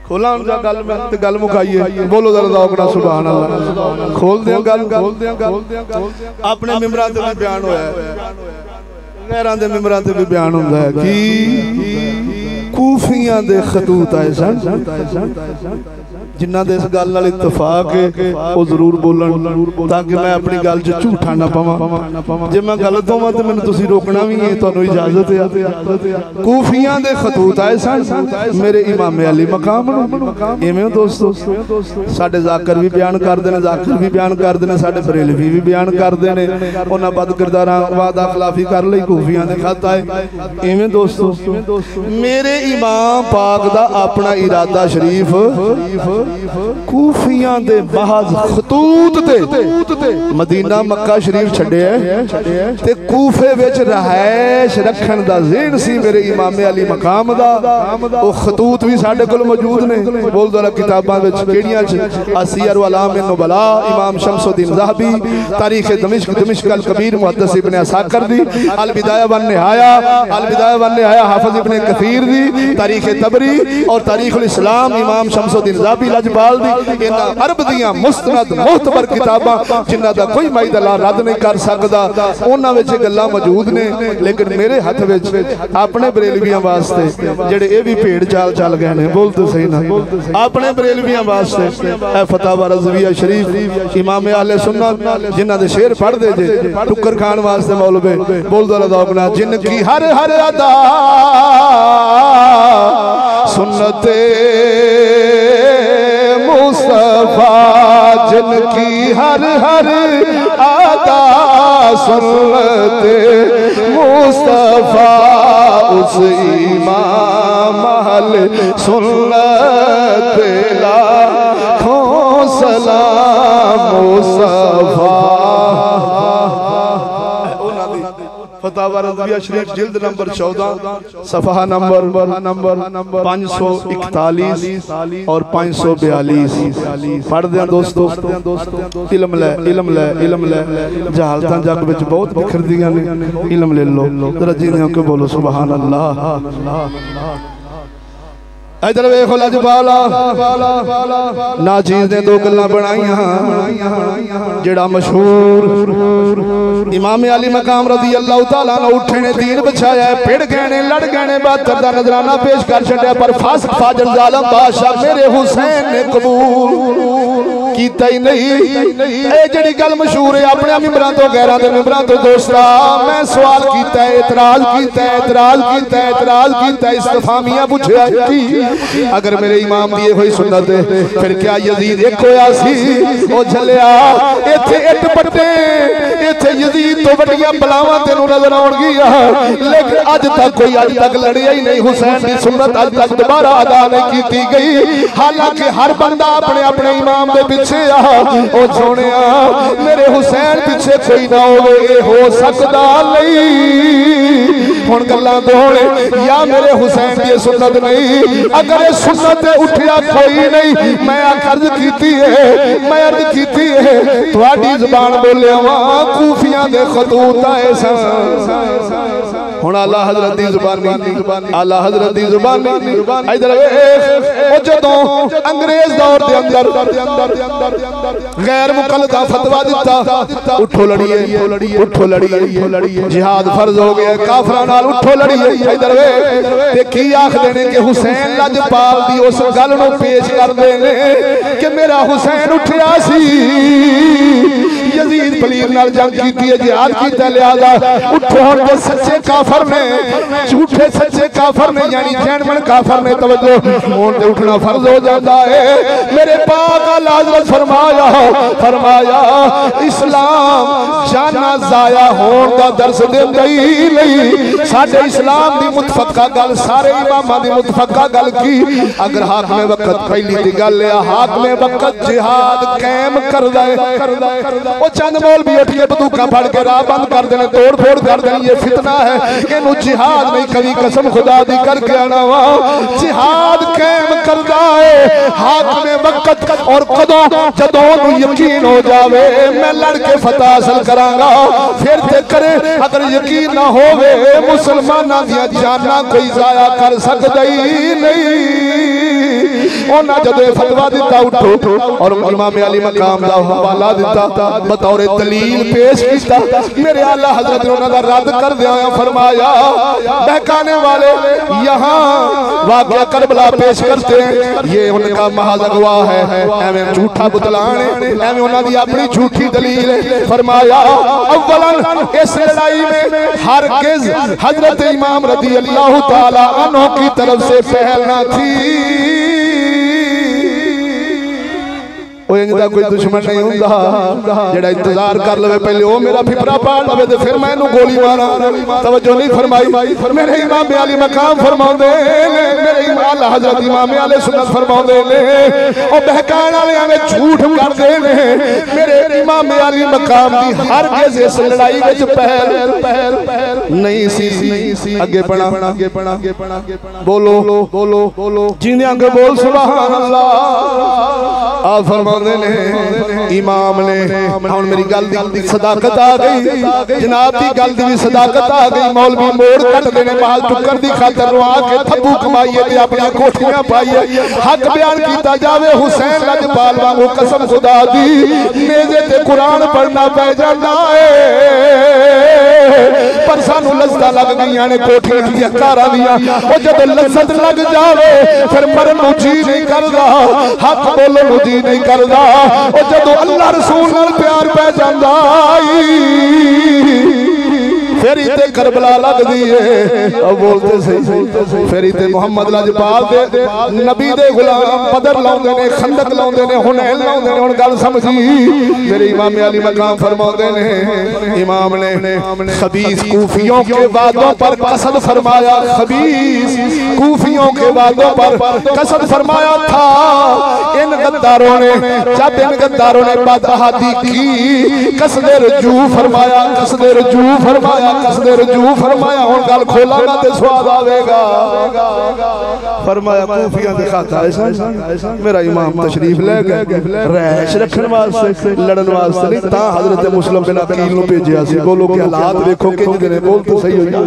खोला गल में ते गल मुकाइए, बोलो जरा ज़ौक़ नाल सुभान अल्लाह। खोल दियां गल अपने मिंबरां ते बयान होया, गैरां दे मिंबरां ते भी बयान हुंदा है कि कूफियां दे खतूत आए सन जिन्हां दे इस गल नाल इत्तफाक है वो जरूर बोलन ताकि मैं अपनी गल च झूठा ना पावां। जे मैं गलत होवां ते मैनूं तुसीं रोकना भी है, तुहानूं इजाजत है। कूफियां दे खतूत आए सन मेरे इमाम अली मकाम नूं। इवें दोस्तों साडे ज़ाकिर भी बयान करदे ने, ज़ाकिर भी बयान करदे ने, साडे बरेलवी भी बयान करदे ने, उन्हां बद किरदारां वादा खिलाफी कर लई कूफियां दे खत आए। इवें दोस्तों मेरे इमाम पाक दा अपना इरादा शरीफ कूफियां दे महज खतूत ते मदीना मक्का शरीफ छड्डिया ते कूफे विच रहायश रखण दा ज़हन सी मेरे इमाम अली मकाम दा। ओ खतूत भी साडे कोल मौजूद ने बोल दो किताबां विच केड़ियां च असियर व अलाम नुबला इमाम शमसुद्दीन ज़हबी तारीख दमिश्क अल कबीर मुहद्दिस इब्न असाकिर दी अल बिदाया व निहाया हाफिज इब्न कसीर दी तारीख तबरी और तारीख उल इस्लाम इमाम शमसुद्दीन ज़हबी लजपाल दी इन्हां अरब दियां मुस्तनद मुहतबर किताबां जिन्हां दा कोई माइदला रद्द नहीं कर सकदा उन्हां विच गल्लां मौजूद ने। लेकिन मेरे हथ विच अपने बरेलवियां वास्ते जेड़े ये भी भेड़ चाल चल गए ने बोल तो सही ना अपने बरेलवियां वास्ते ए फतावा रज़विया शरीफ इमाम अहले सुन्नत जिन्हां दे शेर पढ़ दे जे टुक्कर खान वास्ते मौलवी बोल दो रज़ाकना जिनकी हर हर अदा सुन्नते मुस्तफा जिनकी हर हर अदा सुन्नते मुस्तफा उस इमाम अहले सुन्नत लाखों सलाम मुस्तफा। फतावा रज़विया शरीफ जिल्द नंबर 14 सफ़हा नंबर 541 और 542 पढ़ दें दोस्तों। इल्म ले जहालतां जग विच बहुत बिखरदियां ने इल्म ले लो जरा जीने के बोलो सुभान अल्लाह। इधर वेखो लजपाला ना चीज ने दो गल्लां बनाईयां जेड़ा मशहूर इमाम अली मकाम रज़ी अल्लाह तआला अन्हु उठे ने दीन बचाया पेड़ गए ने लड़ गए ने 72 दा नजराना पेश कर छड्या पर फासिक फाजिल जालिम बादशाह मेरे हुसैन ने कबूल कीता ही नहीं। ए जेड़ी गल मशहूर है अपने मिंबरां तो गैरां दे मिंबरां तो दोस्ता मैं सवाल कीता है एतराज कीता इस्तफामियां पूछया की अगर मेरे इमाम दिए हुई सुन्नत फिर क्या यजीद एक होया सी ओ झलिया इथे इट पट्टे इथे यजीद तो बड़ियां बलावां तेनू नजर आउणगियां लेकिन अज तक लड़िया ही नहीं हुसैन दी सुन्नत अज तक दोबारा अदा नहीं की गई। हालांकि हर बंदा अपने अपने इमाम दे पीछे आ ओ सोनिया मेरे हुसैन पीछे कोई ना होवे ए हो सकदा नहीं। हुण गल्लां दो या मेरे हुसैन दी सुन्नत नहीं अगर सुन्नत उठिया कोई नहीं मैं अर्ज कीती है तुहाडी ज़बान बोलिया वा कूफियां दे खतूत आए सन हुण आला हज़रत दी ज़ुबानी आला हज़रत दी ज़ुबानी इधर ओ जदों अंग्रेज दौर दे अंदर गैर मुकल्लदा फतवा दिता उठो लड़िए जिहाद फर्ज हो गया काफिरां नाल उठो लड़िए। इधर ते की आखदे ने कि हुसैन लजपाल दी उस गल नूं पेश करदे ने कि मेरा हुसैन उठिया सी यजीद पलीर नाल जंग कीती है जिहाद कीता लिहाजा उठो हुण जे सच्चे काफिर ने झूठे सच्चे काफिर ने यानी जैनमन काफिर ने तवज्जो हुण ते उठना फर्ज हो जाता है। मेरे पाक आला हज़रत फरमाया इस्लाम जाना जाया होण दा दर्स देंदा ही नहीं साडे इस्लाम दी मुतफक्का गल सारे इमामां दी मुतफक्का गल की अगर हाकमे वक्त पहली दी गल है हाकमे वक्त जिहाद कायम करदा है ओ चंद मौलवी उठ के बंदूकां फड़ के राह बंद कर देने तोड़ फोड़ कर देने ये फितना है इनू जिहाद नहीं कभी कसम खुदा दी करके आना वा जिहाद कायम करदा है हाकमे वक्त और कदों जदों नू यकीन हो जावे मैं लड़ के फतह हासिल करांगा फिर ते करे अगर यकीन ना होवे मुसलमानां दी जानां कोई जाया कर सकदा ही नहीं। उन्हें जदों फतवा दिता उठो और इमाम अली मकाम दा हवाला दिता बतौर दलील पेश किया मेरे आला हजरत ने उन्हां दा रद्द कर दिया फरमाया बहकाने वाले यहाँ वाक़या करबला पेश करते हैं ये उनका महज अगवा है एवं झूठा बुतलान एवं उन्हां दी अपनी झूठी दलील है। फरमाया अव्वलन इस लड़ाई में हरगिज़ हजरत इमाम रज़ी अल्लाह तआला अन्हु की तरफ से पहल ना थी इंदा कोई दुश्मन नहीं हुंदा जेड़ा इंतजार कर लवे पहले ओ मेरा फिपरा पाड़ लवे ते फिर मैं इनू गोली मारा। तवज्जो नहीं फरमाई। मेरे इमाम अली मकाम फरमाउंदे ने, मेरे इमाम हजरत इमाम अली सुन्नत फरमाउंदे ने ओ बहकाण वाले में झूठ करदे ने। मेरे इमाम अली मकाम दी हर किस इस लड़ाई विच पैर नहीं सी। आगे बढ़ा बोलो बोलो बोलो जिंदे आगे बोल सुभान अल्लाह। आ फरमाते ने इमाम ने हुण मेरी गल दी सदाकत आ गई, जनाब दी गल दी सदाकत आ गई। मौलवी मोड़ कटदे ने माल टुक्कर दी खातर रुआ के थब्बू कमाईए ते अपनी कोठियां पाईए। हक बयान कीता जावे हुसैन लजपाल वांगू कसम खुदा दी मेजे ते कुरान पढ़ना पै जांदा है। पर सानू लज़्ज़त लग गईयां ने कोठियां दी कारां दियां। ओ जदों लज़्ज़त लग जावे फिर मरन नूं जी नहीं करदा, हक बोलण नूं जी नहीं करदा। ओ जदों अल्लाह रसूल नाल प्यार पै जांदा फिर इते करबला लगदी है। अब बोलते सही फिर इते मोहम्मद लजपाल दे नबी दे गुलाम बदर लाउंदे ने, खंदक लाउंदे ने, हुनैन लाउंदे ने। हुण गल समझी। मेरे इमाम अली मकाम फरमाउंदे ने इमाम ने खबीस कूफियों के वादों पर कसद फरमाया। खबीस कूफियों के वादों पर कसद फरमाया था। इन गद्दारों ने जब इन गद्दारों ने बदअहदी की कसदे रजू फरमाया, कसदे रजू फरमाया, कसदे रजू फरमाया। हुण गल खोलांगा ते स्वाद आवेगा। फरमाया कूफियां दी खाता ऐसा मेरा इमाम तशरीफ ले गए रैश रखण वास्ते, लड़न वास्ते नहीं। ता हजरत मुस्लिम बिन अकील नु भेजिया सी। बोलो के हालात देखो किंज दे बोल तो सही हो जा।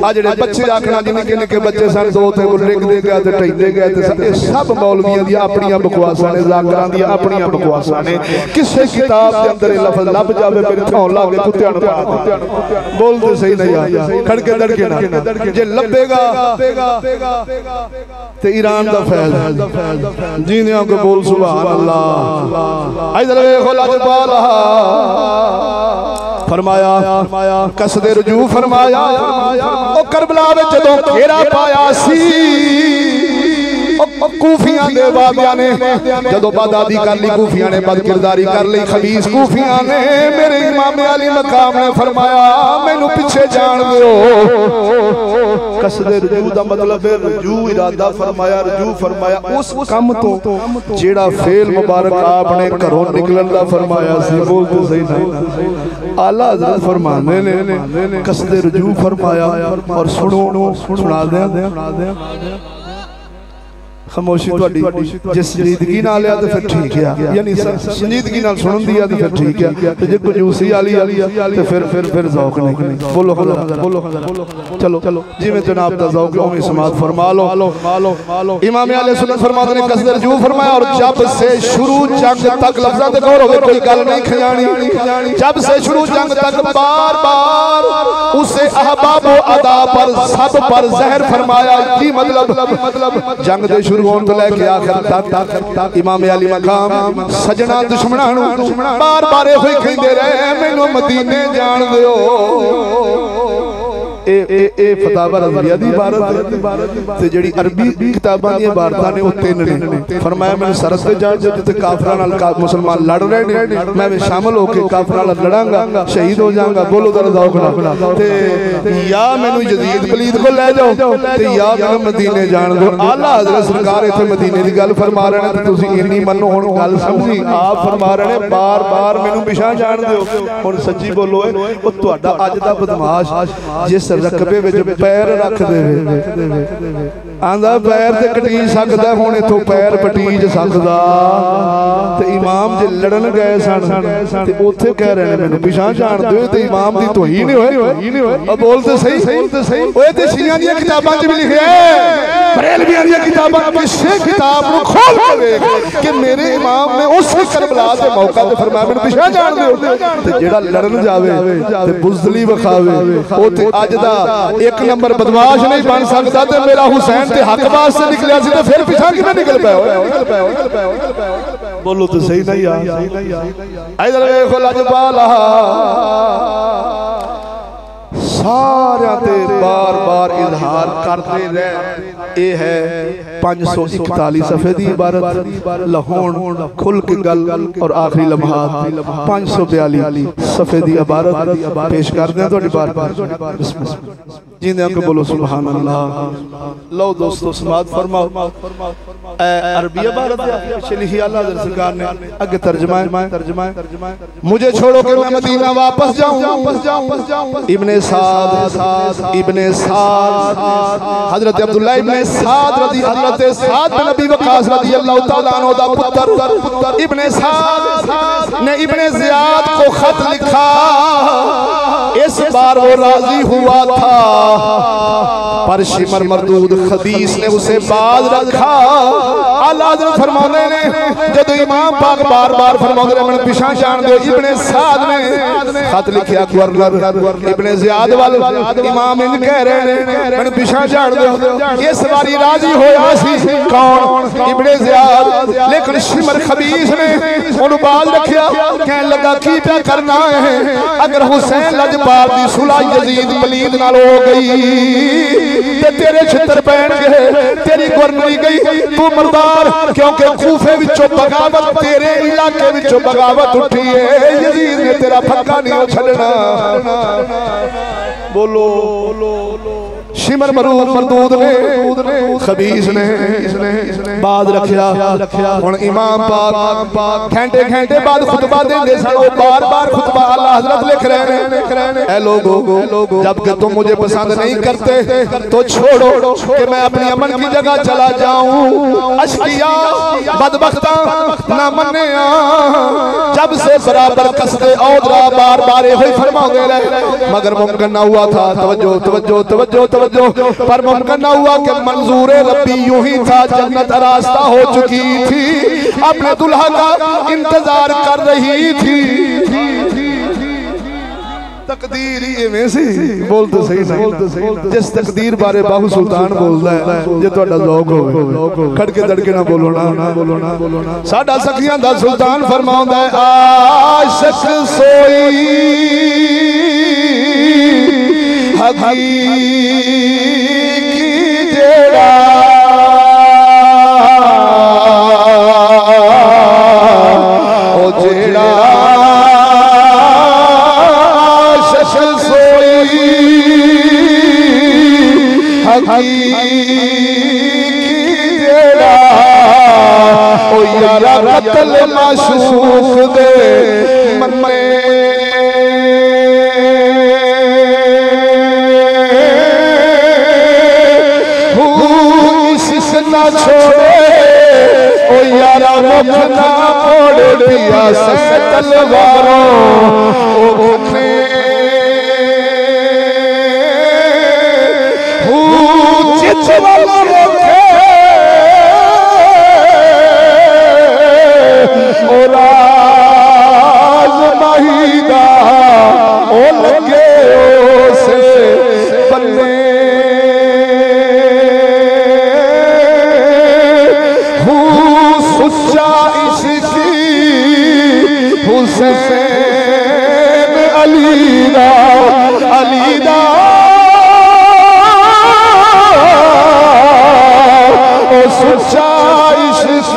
आ जेड़े बच्चे आखना जिन्ने निके बच्चे सन दो ते लिख दे गए ते टैंदे गए ते सब मौलवियां दी अपनी बकवासां ने, जाकरां दी अपनी बकवासां ने। किसे किताब दे अंदर लफ्ज लब जावे मेरे थौं लागे कुत्तियां नु पा बोलते सही नहीं यार खड़के दड़के ना जे लबेगा ते ईरान दा फैज जींदियां को बोल सुभान अल्लाह। इधर देखो लजपाल फरमाया कसदे रजू फरमाया। ओ करबला विच जदों घेरा पाया सी कूफियां दे वादियां ने जदों बदअहदी कर ली, कूफियां ने बदकिरदारी कर ली, खबीस कूफियां ने। मेरे इमाम अली मकाम ने फरमाया मैनू पीछे जान दियो। कसदे रजू दा मतलब है रजू इरादा फरमाया, रजू फरमाया उस काम तो जेड़ा फेल मुबारक आपने घरों निकलन दा फरमाया सी। बोलते सही नहीं। आला हज़रत फरमाने ने कसदे रजू फरमाया और सुनो सुना दे खामोशी थोड़ी जे संजीदगी नाल आ तो फिर ठीक है, यानी संजीदगी नाल सुनन दी आ तो फिर ठीक है। ते जे कंजूसी वाली तो फिर ज़ौक नहीं। बोलो बोलो चलो जिवें जनाब दा ज़ौक उवें समात फरमा लो। इमाम अहले सुन्नत फरमाते ने कसदे रजू फरमाया और जब से शुरू जंग तक लफ्ज़ां ते गौर होवे कोई गल नहीं खजानी। जब से शुरू जंग तक बार बार उसे अहबाब व अदा पर सब पर ज़हर फरमाया। की मतलब जंग दे शुरू होने तो लेके आखिर तक इमाम अली मकाम सजना दुश्मनां नूं बार बार होई कहंदे रहे मैनू मदीने जान दियो। ए फतावा रज़विया दी इबारत ते जेड़ी अरबी किताबां दी इबारतां ने ओ तीन ने। फरमाया मैनू सरहद ते जान जो जिथे काफिरां नाल मुसलमान लड़ रहे ने मैं भी शामिल होके काफिरां नाल लड़ांगा, शहीद हो जाऊंगा। बोलो जरा ज़ौक नाल ते या मैनू यजीद पलीद को ले जाओ ते या मैनू मदीने जान दो। आला हज़रत सरकार इत्थे मदीने दी गल फरमा रहे ने ते तुसीं इन्नी मन्नो हुण गल समझी। आप फरमा रहे ने बार बार मैनू पिछां जान दिओ। हुण सच्ची बोलो ओ तुहाडा अज दा बदमाश जिस रकबे विच पैर रख देवे आंदा पैर ते कटीज सकदा, हुण इथों पैर पटीज सकदा। ते इमाम जे लड़न गए सन ते ओथे कह रहे ने मैनू पिछां जाण दिओ ते इमाम दी तौहीन नहीं होई। अब बोलते सही ओए ते शियां दी किताबां च भी लिखिआ है, बरेलवियां दी किताबां किसे किताब नूं खोल के देख कि मेरे इमाम ने उस करबला दे मौका ते फरमाया मैनू पिछां जाण दिओ। ते जेड़ा लड़न जावे ते बुज़दली विखावे ओ ते अज दा एक नंबर बदमाश नहीं बन सकता। ते मेरा हुसैन ते हक वास्ते निकलिया सी ते फिर पिछा किवें निकल पाया। बोलो तो सही नहीं यार। इधर देखो लजपाल सारे ते बार बार इजहार करते रहे। ये है 541 सफ़े दी इबारत लहोन खुल के गल और आखिरी लम्हात 542 सफ़े दी इबारत पेश कर दें तो बार जिन्हें आके बोलो सुभान अल्लाह। लो दोस्तों समात फरमाओ अरबी इबारत पीछे लिखी अल्लाह सरकार ने आगे तर्जमा मुझे छोड़ो कि मैं मदीना वापस जाऊं। इब्ने साद हजरत अब्दुल्लाह इब्ने साद रदी हजरत साद बिन नबी वकास रदी अल्लाह तआला अन्हु दा पुत्र इब्ने साद ने इब्ने ज़ियाद को खत लिखा। इस बार वो राजी हुआ था पर शिमर मरदूद खबीस ने उसे बाज रखा। आला हज़रत फरमाने ने जब इमाम पाक बार बार फरमाते ने मैंने पिछा जान दो। इब्ने साद ने खत लिखा गवर्नर इब्ने ज़ियाद वाल इमाम इन कह रहे हैं मैंने पिछा जान दो। इस बारी राजी होया सी कौन इब्ने ज़ियाद लेकिन शिमर खबीस ने उन्हें बाज रखा। कहने लगा की क्या करना है अगर हुसैन लजपाल दी सुलह यजीद पलीद नाल हो गई ते तेरे छितर पैण गए तेरी गवर्नरी गई तू मरदार क्योंकि कूफे विचों बगावत तेरे इलाके विचों बगावत उठी है यजीद ने तेरा फक्का नहीं छड़ना। बोलो शिमर मरदूद ने खबीस ने बाद रखा। हुण इमाम पाक घंटे घंटे बाद खुतबा देंगे सन बार बार खुतबा आला हज़रत लिख रहे हैं ऐ लोगो जबकि तुम मुझे पसंद नहीं करते तो छोड़ो कि मैं अपनी अमन की जगह चला जाऊं। अशकिया बदबख्ता ना मने जब से बराबर कसदे औदरा बार बार होई फरमाते रहे मगर मुमकिन ना हुआ था। तवज्जो तवज्जो तवज्जो तवज्जो पर मुमकिन ना हुआ कि मंजूर रब्बी यूं ही था जन्नत रास्ता हो चुकी थी अपने दुल्हा का इंतजार कर रही थी। तकदीर ही इवें सी बोल तो सही ना जिस तकदीर बारे बाहू सुल्तान बोलदा है जे ਤੁਹਾਡਾ ज़ौक होवे खड़के दड़के ना बोलो ना साडा सखियां दा सुल्तान फरमाउंदा है आशिक सोई हकीकी जेड़ा ओ जेड़ा ओ यारा कत्ल माशूक दे मन में ना छोड़े ओ यारा मुख ना मोड़ दिया से तलवारों ओ हुसैन अलीदा ओ सच्चा इश्क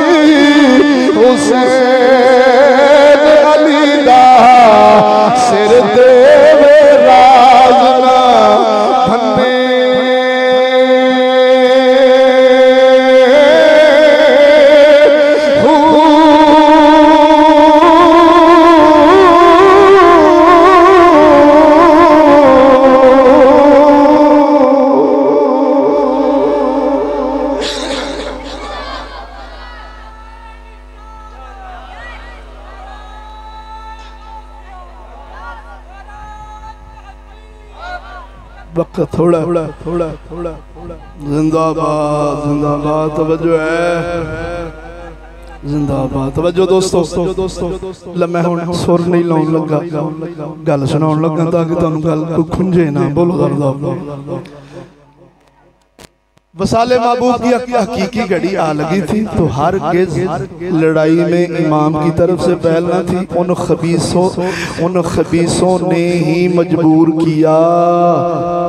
हुसैन अलीदा सिर देवे राजना भन्ने वक्त थोड़ा जिंदाबाद जिंदाबाद तवज्जो है जिंदाबाद तवज्जो दोस्तों मैं हुण सुर नहीं लाउण लगा गल सुनाउण लगा ताकि तुहानूं गल कोई खुंजे ना। बोलो वसाले महबूब की हकीकी घड़ी आ लगी थी तो हर गिज लड़ाई में इमाम की तरफ से पहल न थी। उन खबीसों ने ही मजबूर किया।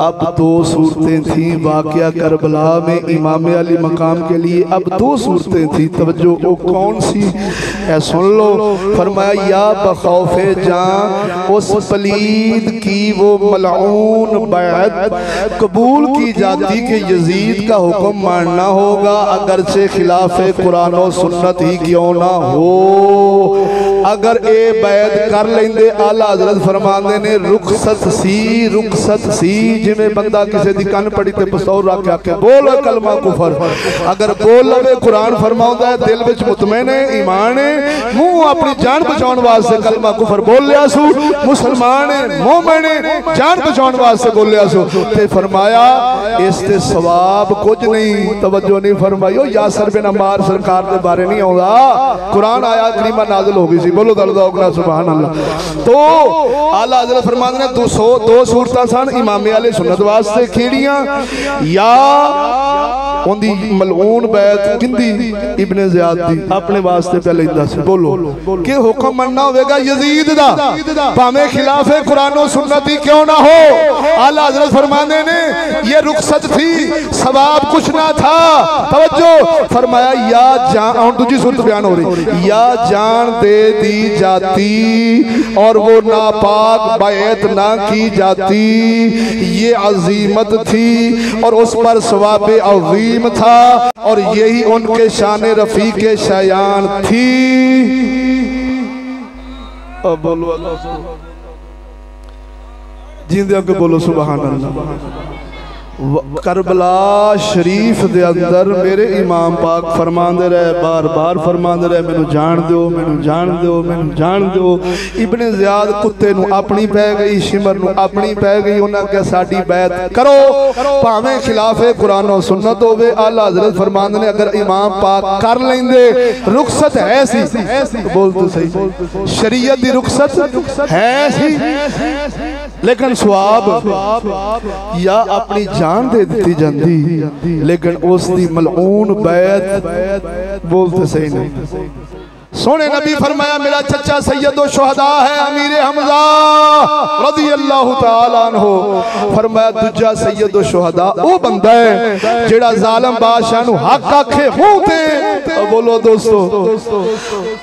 अब दो सूरतें थी वाक़या करबला में इमाम अली मकाम के लिए। अब दो सूरतें थी, तवज्जो वो कौन सी है सुन लो। फरमाया या बखौफे जान उस पलीद की वो मलऊन बैत कबूल की जाती कि यजीद का हुक्म मानना होगा अगरचे खिलाफे कुरान और सुन्नत ही क्यों ना हो। अगर ए बैत कर लेंदे आला हजरत फरमांदे ने रुखसत सी जिवें बंदा किसी दी कन पड़ी ते पस्तौर रख के बोल कलमा कुफर। अगर बोल लवे कुरान फरमाउंदा है दिल विच मुतमईन है ईमान है, मुंह अपनी जान बचाउण वास्ते कलमा कुफर बोल लिया सू, मुसलमान है मोमिन है जान बचाउण वास्ते बोलिया सू। ते फरमाया इस ते सवाब कुछ नहीं, तवज्जो नहीं फरमाई। ओ यासर बिन अम्मार सरकार के बारे नहीं आउंदा, कुरान आया करीमा नाज़िल हो गई सी। बोलो दरदा सुभान अल्लाह। तो आला हज़रत फरमाते ने दो सूरतां सन इमाम अहले सुन्नत वास्ते खीड़ियां या उनदी मलऊन बैत किंदी इब्ने ज़ियाद दी अपने वास्ते पे लैंदा सी। बोलो कि हुक्म मनना होगा यजीद दा भावें खिलाफे कुरान और सुन्नत ही क्यों ना हो। आला हज़रत फरमाते ने ये रुखसत थी सवाब कुछ ना था। तवज्जो फरमाया या जान दूसरी सूरत बयान हो रही या जान दे दी जाती और वो नापाक बैत ना की जाती ये अजीमत थी और उस पर सवाब अजीम था और यही उनके शान रफी के शयान थी। अब बोलो जिंदे के बोलो सुभान अल्लाह। करबला शरीफ दे अंदर मेरे इमाम पाक फरमांदे रहे बार बार फरमांदे रहे मैनू जान दो मैनू जान दो मैनू जान दो। इब्ने ज़ियाद कुत्ते नू अपनी पै गई शिमर नू अपनी पै गई। उन्हें क्या साडी बैत करो भावें खिलाफे कुरान और सुन्नत होवे। आला हज़रत फरमांदे ने अगर इमाम पाक कर लेंदे रुखसत है सी बोल तो सही शरीयत दी रुखसत है सी लेकिन सवाब या अपनी जान दे दी जाती लेकिन उसकी मलऊन बैत बोलते सही नहीं। सोने नबी फरमाया मेरा चचा सैयदो शुहदा है अमीर हमजा रज़ी अल्लाह तआला अन्हु। फरमाया दूजा सैयदो शुहदा वो बंदा है जेड़ा जालिम बादशाह नु हक आखे मुंह ते। बोलो दोस्तों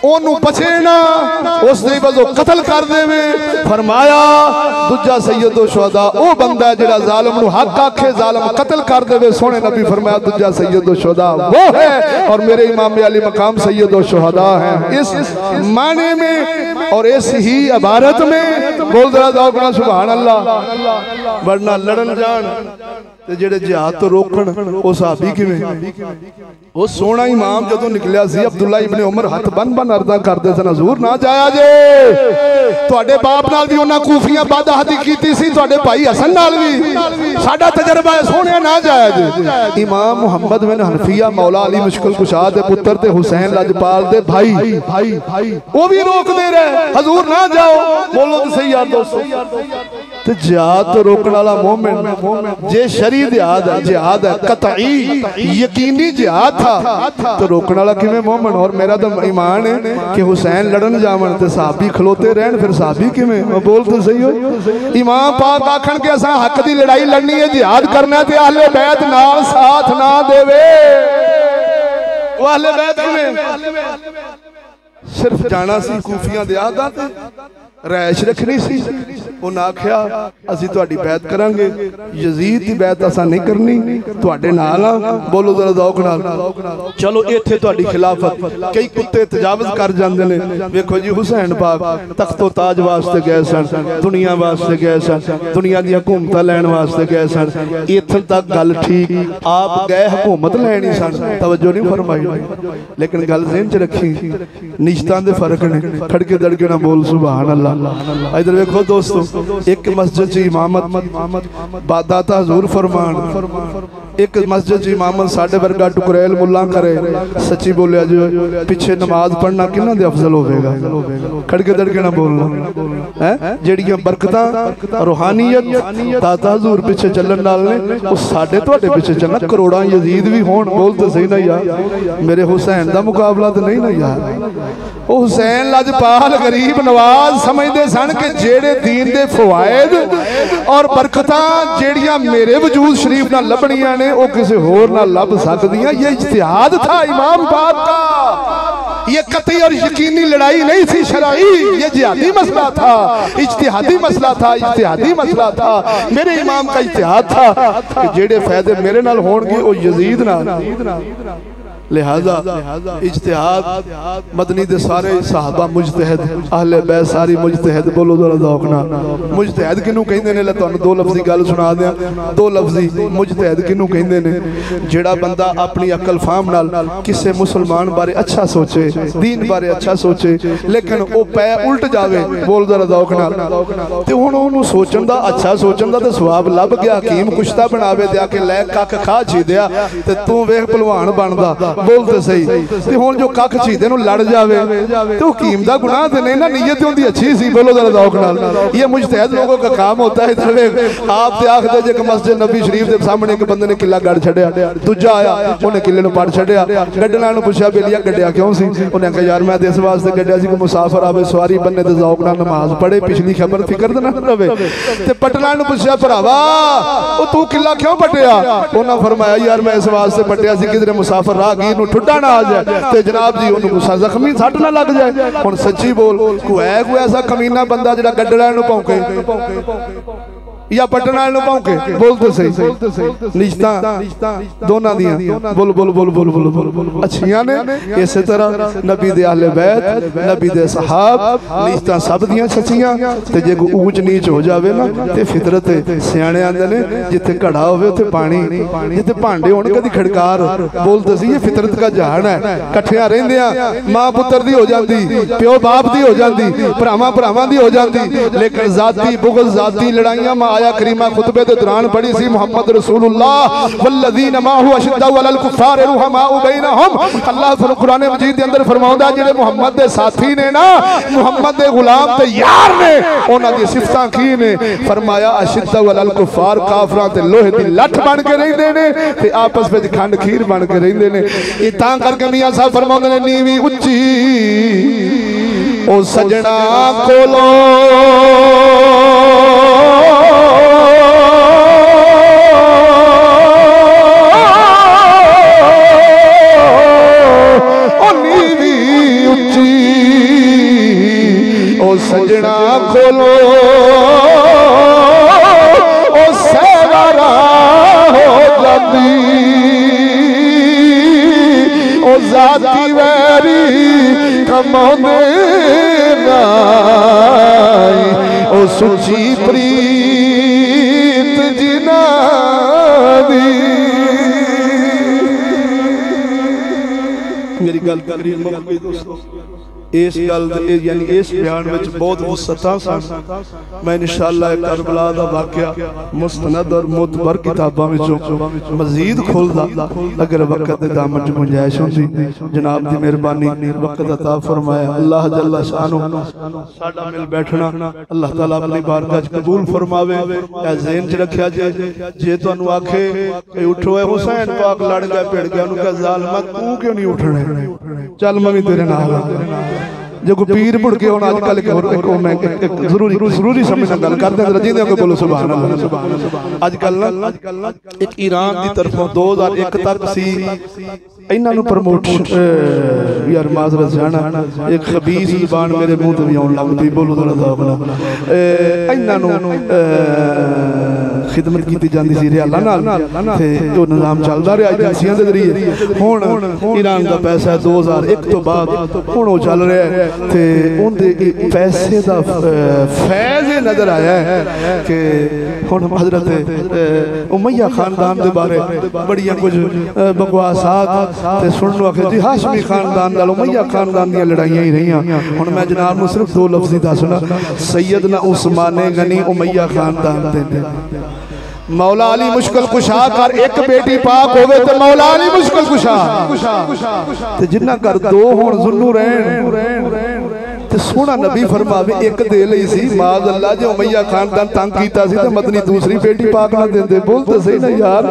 ओनू बचे ना उस दे वजो कत्ल कर देवे। फरमाया दूजा सैयदो शुहदा वो बंदा है जेड़ा जालिम नु हक आखे जालिम कत्ल कर देवे। सोने नबी फरमाया दूजा सैयदो शुहदा वो है और मेरे इमाम अली मकाम सैयदो शुहदा है इस माने में और इस ही इबारत में। बोल दरा सुभान अल्लाह। वरना लड़न जान ते जेड़े जिहाद तो रोकण ओ सहाबी किवें वो सोना इमाम जदों निकलिया सी अब्दुल्ला इब्ने उमर हथ बन बन अर्दा करदे सन हजूर ना जाया जे। तुहाडे बाप नाल भी उन्हां कूफियां बदअहदी कीती सी तुहाडे भाई हसन नाल भी साडा तजर्बा है सोने ना जाया जे। इमाम मुहम्मद बिन हनफिया मौला अली मुश्किल कुशा दे पुत्र ते हुसैन लजपाल दे भाई वो भी रोकदे रहे हजूर ना जाओ। बोलो तो सही यार दोस्तों ते जिहाद तो रोकने वाला मोमिन जे शरी जिहाद है कतई यकीनी जिहाद था तो रोकने वाला किवें मोमिन। और मेरा तो ईमान है कि हुसैन लड़न जावन ते सहाबी खलोते रहन फिर सहाबी किवें। बोल तो सही हो इमाम पाक आखन के असां हक दी लड़ाई लड़नी है जिहाद करना ते अहले बैत नाल साथ ना देवे। वो अहले बैत किवें सिर्फ जाना सी कूफियां दे आदा ते रैश रखनी सी। उन्हें आख्या असी तुहाडी बैत करांगे यजीद दी बैत असां नहीं करनी तुहाडे नाल आ। बोलो जरा ज़ौक नाल चलो इत्थे तुहाडी खिलाफत। कई कुत्ते तजावुज़ कर जांदे ने। वेखो जी हुसैन पाक तख्तो ताज वास्ते गए सन दुनिया वास्ते गए सन दुनिया दी हुकूमतां लैण वास्ते गए सन। इत्थे तक गल ठीक आप गए हुकूमत लैणी सन तवज्जो नहीं फरमाई लेकिन गल ज़हन च रखी निश्तां दे फर्क ने खड़के दड़के ना बोल सुभान अल्लाह। अल्लाह। इधर देखो दोस्तों, एक मस्जिद की इमामत दाता हजूर फरमान, एक मस्जिद की इमामत साडे वर्गा टुकरेल मुल्ला करे, सच्ची बोलिया जो पिछे नमाज पढ़ना किन्ना दे अफजल होगा। खड़के दड़के ना बोलना है, जेड़ियां बरकतां रूहानियत दाता हजूर पिछे चलन नाल ने, वो साडे तुहाडे पिछे चलना। करोड़ां यजीद भी होण, बोल तो सही ना यार, मेरे हुसैन दा मुकाबला तो नहीं ना यार। वो हुसैन लजपाल गरीब नवाज समझते सन कि जेड़े दीन दे फवायद और बरकतां जेड़ियां मेरे वजूद शरीफ नाल लभणियां ने, वो किसी होर नाल लभ सकदियां। ये इज्तिहाद था इमाम बाप का, ये कतई और यकीनी लड़ाई नहीं थी शरई, ये जिहादी मसला था, इज्तिहादी मसला था, इज्तिहादी मसला था। मेरे इमाम का इज्तिहाद था कि जेड़े फायदे मेरे नाल होणगे वो यजीद नाल। लिहाजा इज्तिहाद मदनी दे सारे सहाबा मुजतहिद, अहले बैत सारी मुजतहिद। बोलो जरा दौक नाल मुजतहिद किनू कहंदे ने? तुहानू दो लफ्जी गल सुना दियां, दो लफ्जी मुजतहिद किनू कहंदे ने? जेड़ा बंदा अपनी अकल फाहम नाल किसी मुसलमान बारे अच्छा सोचे, दीन बारे अच्छा सोचे, लेकिन वो पै उल्ट जावे, बोल जरा दौक नाल, ते हुण ओनू सोचण दा, अच्छा सोचण दा ते सवाब लभ गया। हकीम कुश्ता बनावे दे आके लै कख खा छीदिया ते तू वेख पहलवान बनदा, बोलते सही। ते हुण जो कख छीदे नूं लड़ जावे तो हकीम दा गुनाह ते नहीं ना, नीयत उनदी अच्छी सी। बोलो जरा दौक नाल। ये मुजतहिद लोगों का काम होता है। इधर आप ते आखदे जे कि मस्जिद नबी शरीफ दे सामने एक बंदे ने किला गड़ छड़िया, दूजा आया उन्हें किले नूं पड़ छड़िया, गड्डण नूं पुछया बेलिया गड्डिया क्यों सी? उन्हें कहा यार मैं इस वास्ते गड्डिया सी कि मुसाफिर आवे सवारी बन्ने ते ज़ौक नाल नमाज पढ़े, पिछली खबर फिक्र ते ना रवे। ते पटना नूं पुछया भरावा ओ तू किला क्यों पटिया? उन्हें फरमाया यार मैं इस वास्ते पटिया सी किधरे मुसाफिर राहगीर नूं ठुड्डा ना आ जाए ते जनाब जी उन्हें गुस्सा जख्मी सट ना लग जाए। हुण सच्ची बोल, कोई है कोई ऐसा कमीना बंदा जिहड़ा गड्डड़ा नूं भौंके या पटना नूं भौंके? बोलते सही। निजता दोनों दियां बोल बोल बोल बोल बोल बोल अच्छियां ने। इस तरह नबी दे अहले बैत, नबी दे सहाब, निजता सब दियां सच्चियां। ते जे कोई ऊंच नीच हो जावे ना ते फितरत सियाणे आंदे ने जिथे घड़ा होवे उथे पानी, जिथे भांडे होण कदी खड़कार। बोलते सी ये फितरत का जहान है। कट्ठियां रहिंदियां मां पुत्र दी हो जांदी, प्यो बाप दी हो जांदी, भरावां भरावां दी हो जांदी, लेकिन जाती बुग़्ज़ जाती लड़ाइयां आया करीमा खुतबे के दौरान पढ़ी सी मोहम्मद रसूलुल्लाह वल्लज़ीना माहु अशिद्दउ अलल कुफ़्फ़ारि रुहमाउ बैनहुम। अल्लाह कुरान मजीद के अंदर फरमाउंदा जेड़े मोहम्मद दे साथी ने ना, मोहम्मद दे गुलाम ते यार ने, उन्हां दी सिफतां की ने? फरमाया अशिद्दउ अलल कुफ़्फ़ार, काफरां ते लोहे दी लठ बन के रहिंदे ने ते आपस विच खंड खीर बन के रहिंदे ने। ये तां करके मियां साहब फरमाउंदे ने नीवी उच्ची ओ सजना कोलो सजना खोलो ओ सवारा हो जाती, ओ जाती वैरी कमाने नाई, ओ सुची प्रीत जिना दी। मेरी गल करी दोस्तों, इस गल यानी इस बयान में बहुत वसअतां सन। मैं इंशाअल्लाह करबला दा वाकया मुस्तनद और मुतबर किताबां विचों मजीद खोलदा अगर वक्त दे दामन च गुंजाइश होंदी। जनाब दी मेहरबानी वक्त अता फरमाया। अल्लाह जल्ला शानो साडा मिल बैठना अल्लाह ताला अपनी बारगाह च कबूल फरमावे। ए ज़हन च रखिया जे तुहानू आखे कि उठो है हुसैन पाक लड़ गया भिड़ गया, उन्होंने कहा ज़ालिमा तू क्यों नहीं उठना, चल मैं भी तेरे नाल। जो को पीर भुड़के होना आजकल जरूरी समझना गल करते हैं रजीदे को बोलो सुभान अल्लाह। आजकल ना एक ईरान की तरफों 2001 तक सी इन्हां नूं प्रमोट यार माजरत जाना एक खबीस ज़बान मेरे मुंह ते भी आउण लग पई। बोलो जरा दौक नाल इन्हां नूं खिदमत की जाती सी रियाला नाल ते जो निज़ाम चलदा रहा एजेंसियां दे जरिए हुण ईरान दा पैसा 2001 तो बाद हुण वो चल रहा है ते उनदे पैसे दा फैज़ नज़र आया है कि हुण हज़रत उमैया खानदान दे बारे बड़ियां कुछ बकवासात ते सुनन आखे जी हाशमी खानदान नाल उमैया खानदान दी लड़ाइयां ही रहियां हुण मैं जनाब नूं सिर्फ दो लफ्ज़ दसना सैयदना उस्मान गनी उमैया खानदान दे मौला अली मुश्किल कुशा कर एक बेटी पाक होवे ते मौला अली मुश्किल कुशा ते जिन्ना कर दो हुण जुन्नू रहन ते सोना नबी फरमावे एक दे लई सी माज अल्लाह जे उमैया खानदान तंग कीता सी ते मदनी दूसरी बेटी पाक ना देंदे बोल ते सही ना यार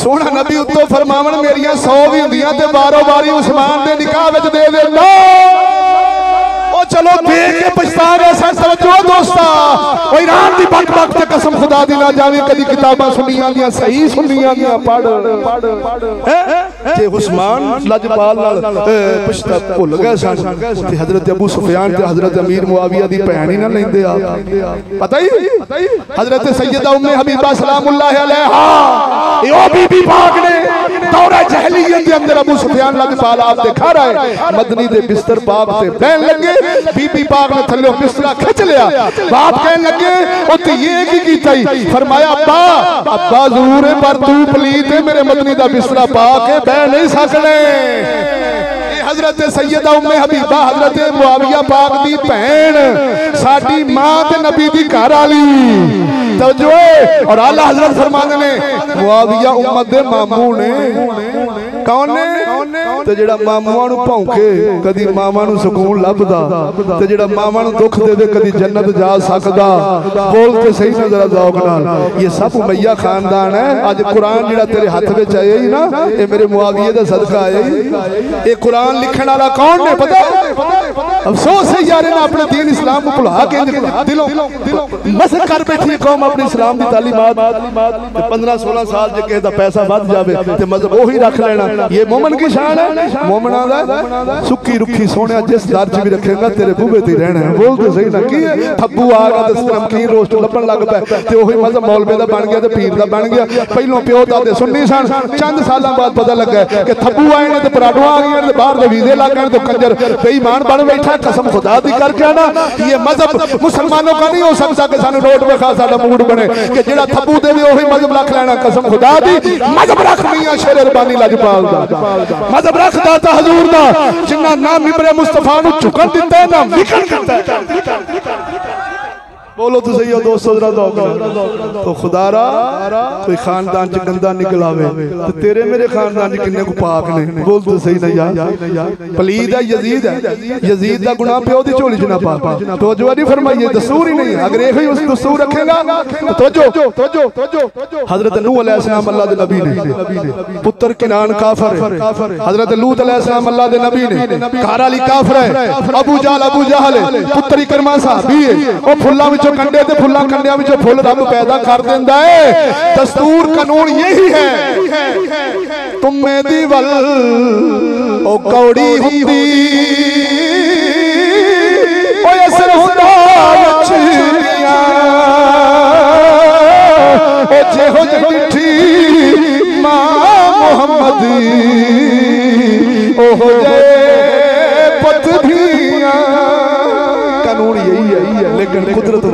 सोना नबी उत्तों फरमावन मेरियां 100 भी हुंदियां ते बारो बारी उस्मान दे निकाह विच दे देंदा ओ चलो देख के पछता रहे सन तवज्जो दोस्ता ओ ईरान दी बक बक ते कसम खुदा दी ना जावे कदी किताबां सुनियां दियां सही सुनियां दियां पढ़ जे उस्मान लजपाल नाल पछता भुल गए सन ते हजरत अबू सुफियान ते हजरत अमीर मुआविया दी भैन ही ना लेंदे आप पता ही हजरत सैयदा उम्मे हबीबा सलामुल्लाह अलैहा ओ बीबी पाक ने दौरा जहलियत दे अंदर अबू सुफियान लजपाल आप दे घर आए मदनी दे बिस्तर पाक ते बैन लगे बीबी पाक ने थल्ले बिस्तरा खिंच लिया बाप कहने लगे ओ ते ये की कीता ही फरमाया अब्बा जरूर है पर तू पलीत है मेरे मदनी दा बिस्तरा पाक है बह नहीं सकने हजरत सैयदा उम्मे हबीबा हजरत मुआविया पाक दी भैन साडी मां ते नबी दी घर वाली तवज्जो और आला हजरत फरमांदे ने मुआविया उम्मत दे मामू ने कौन ने ते जेड़ा मामूआं नूं भौंके कदी मावां नूं सुकून लभदा ते जेड़ा मावां नूं दुख देवे कदी जन्नत जा सकदा बोल ते सही ना जरा ज़ौक नाल ये सब उमैया खानदान है आज कुरान जेड़ा तेरे हाथ विच आया ही ना ये मेरे मुआविया दा सदका आया ही ये कुरान लिखण वाला कौन ने पता अफसोस है यार इन्हां अपने दीन इस्लाम को भुला के दिलों मसक कर बैठी कौम अपनी इस्लाम दी तालीमात 15-16 साल जे किसी दा पैसा वध जावे ते मजहब ओही रख लेना ये मोमन की शान है मोमना दा सुक्की रुखी सोने जिस दर च भी रखेगा तेरे बूहे ते रहना है बोल ते सही ना की थब्बू आ गया ते नमकीन रोस्ट लभण लग पे ते ओही मजहब मौलवी दा बन गया ते पीर दा बन गया पहलों प्यो दादे सुन्नी सन चंद सालों बाद पता लगा कि थब्बू आए ने ते पराडो आ गए ते बाहर दे वीजे लग गए ते कंजर बेईमान बन बैठा कसम खुदा दी करके ना ये मजहब मुसलमानों का नहीं हो सकता कि सानू रोड विखा साडा मूड बने कि जेड़ा थब्बू देवे ओही मजहब रख लेना कसम खुदा दी मजहब रख मियां शेर रब्बानी लजपाल दा मजहब रखदा ता हजूर दा जिन्ना नाम मिंबर मुस्तफा नु झुकन दिता है ना विकन करता है बोलो तो सही हो दोस्तों जरा तो खुदारा कोई खानदान च गंदा निकल आवे तो तेरे मेरे खानदान च किन्ने को पाक ने बोल तो सही नहीं यार पलीद है यजीद दा गुनाह प्यो दी झोली च ना पाक तो जो नहीं फरमाइए दस्तूर ही नहीं अगर एक ही उस दस्तूर रखेगा तो हजरत नूह अलैहिस्सलाम अल्लाह दे नबी ने पुत्र किनान काफिर है हजरत लूत अलैहिस्सलाम अल्लाह दे नबी ने घर वाली काफिर है अबू जहल पुत्र इकरमा साहबी है ओ फुल्ला कंडे ते फुल्ला कंडिया विचों फुल रब पैदा कर देंदा है दस्तूर कानून यही है तुमे दी वल ओ कौड़ी हुंदी ओ असर हुंदा मछलियां ओ जेहो डिठी मां मोहम्मद ओ हो जाए पतधियां कानून यही है लेकिन कुदरत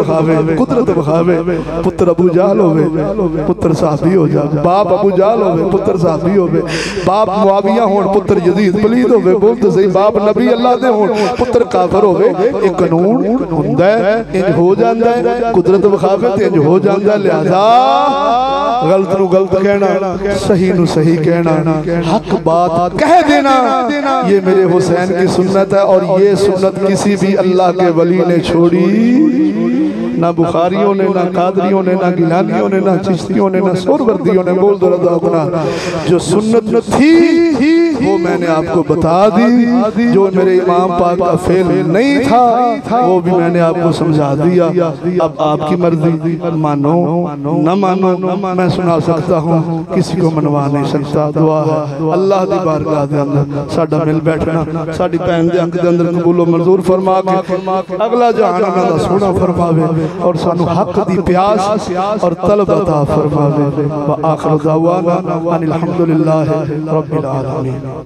बखावे पुत्र अबू जहल होवे पुत्र साहबी हो जावे बाप अबू जहल होवे पुत्र साहबी होवे बाप मुआविया होण पुत्र यजीद पलीद होवे बोल तो सही बाप नबी अल्लाह दे होण पुत्र काफिर होवे एक कानून हुंदा है इंज हो जांदा है कुदरत बखावे ते इंज हो जांदा है लिहाजा गलत नु गलत कहना सही नु सही कहना हक बात कह देना ये मेरे हुसैन की सुन्नत है और ये सुन्नत किसी भी अल्लाह के वली ने छोड़ी ना बुखारियों ने ना कादरियों ने ना गिलानियों ने ना चिश्तियों ने ना सुरवर्दियों ने बोल दो रदा गुना जो सुन्नत न थी वो मैंने आपको बता दी। जो मेरे इमाम पाक का फेल नहीं था वो भी मैंने आपको समझा दिया। अब आपकी मर्जी, मानो न मानो। मैं सुना सकता हूँ, किसी को मनवा नहीं सकता। दुआ है अल्लाह दी बारगाह दे अंदर साडा मिल बैठना, साडी भैन दे अंक दे अंदर कबूलो मंजूर फरमा के अगला जहान उन्हां दा सोना फरमावे और सानू हक दी प्यास और तलब अता फरमावे। व आखिर दावाना अनिल हम्दुलिल्लाहि रब्बिल आलमीन।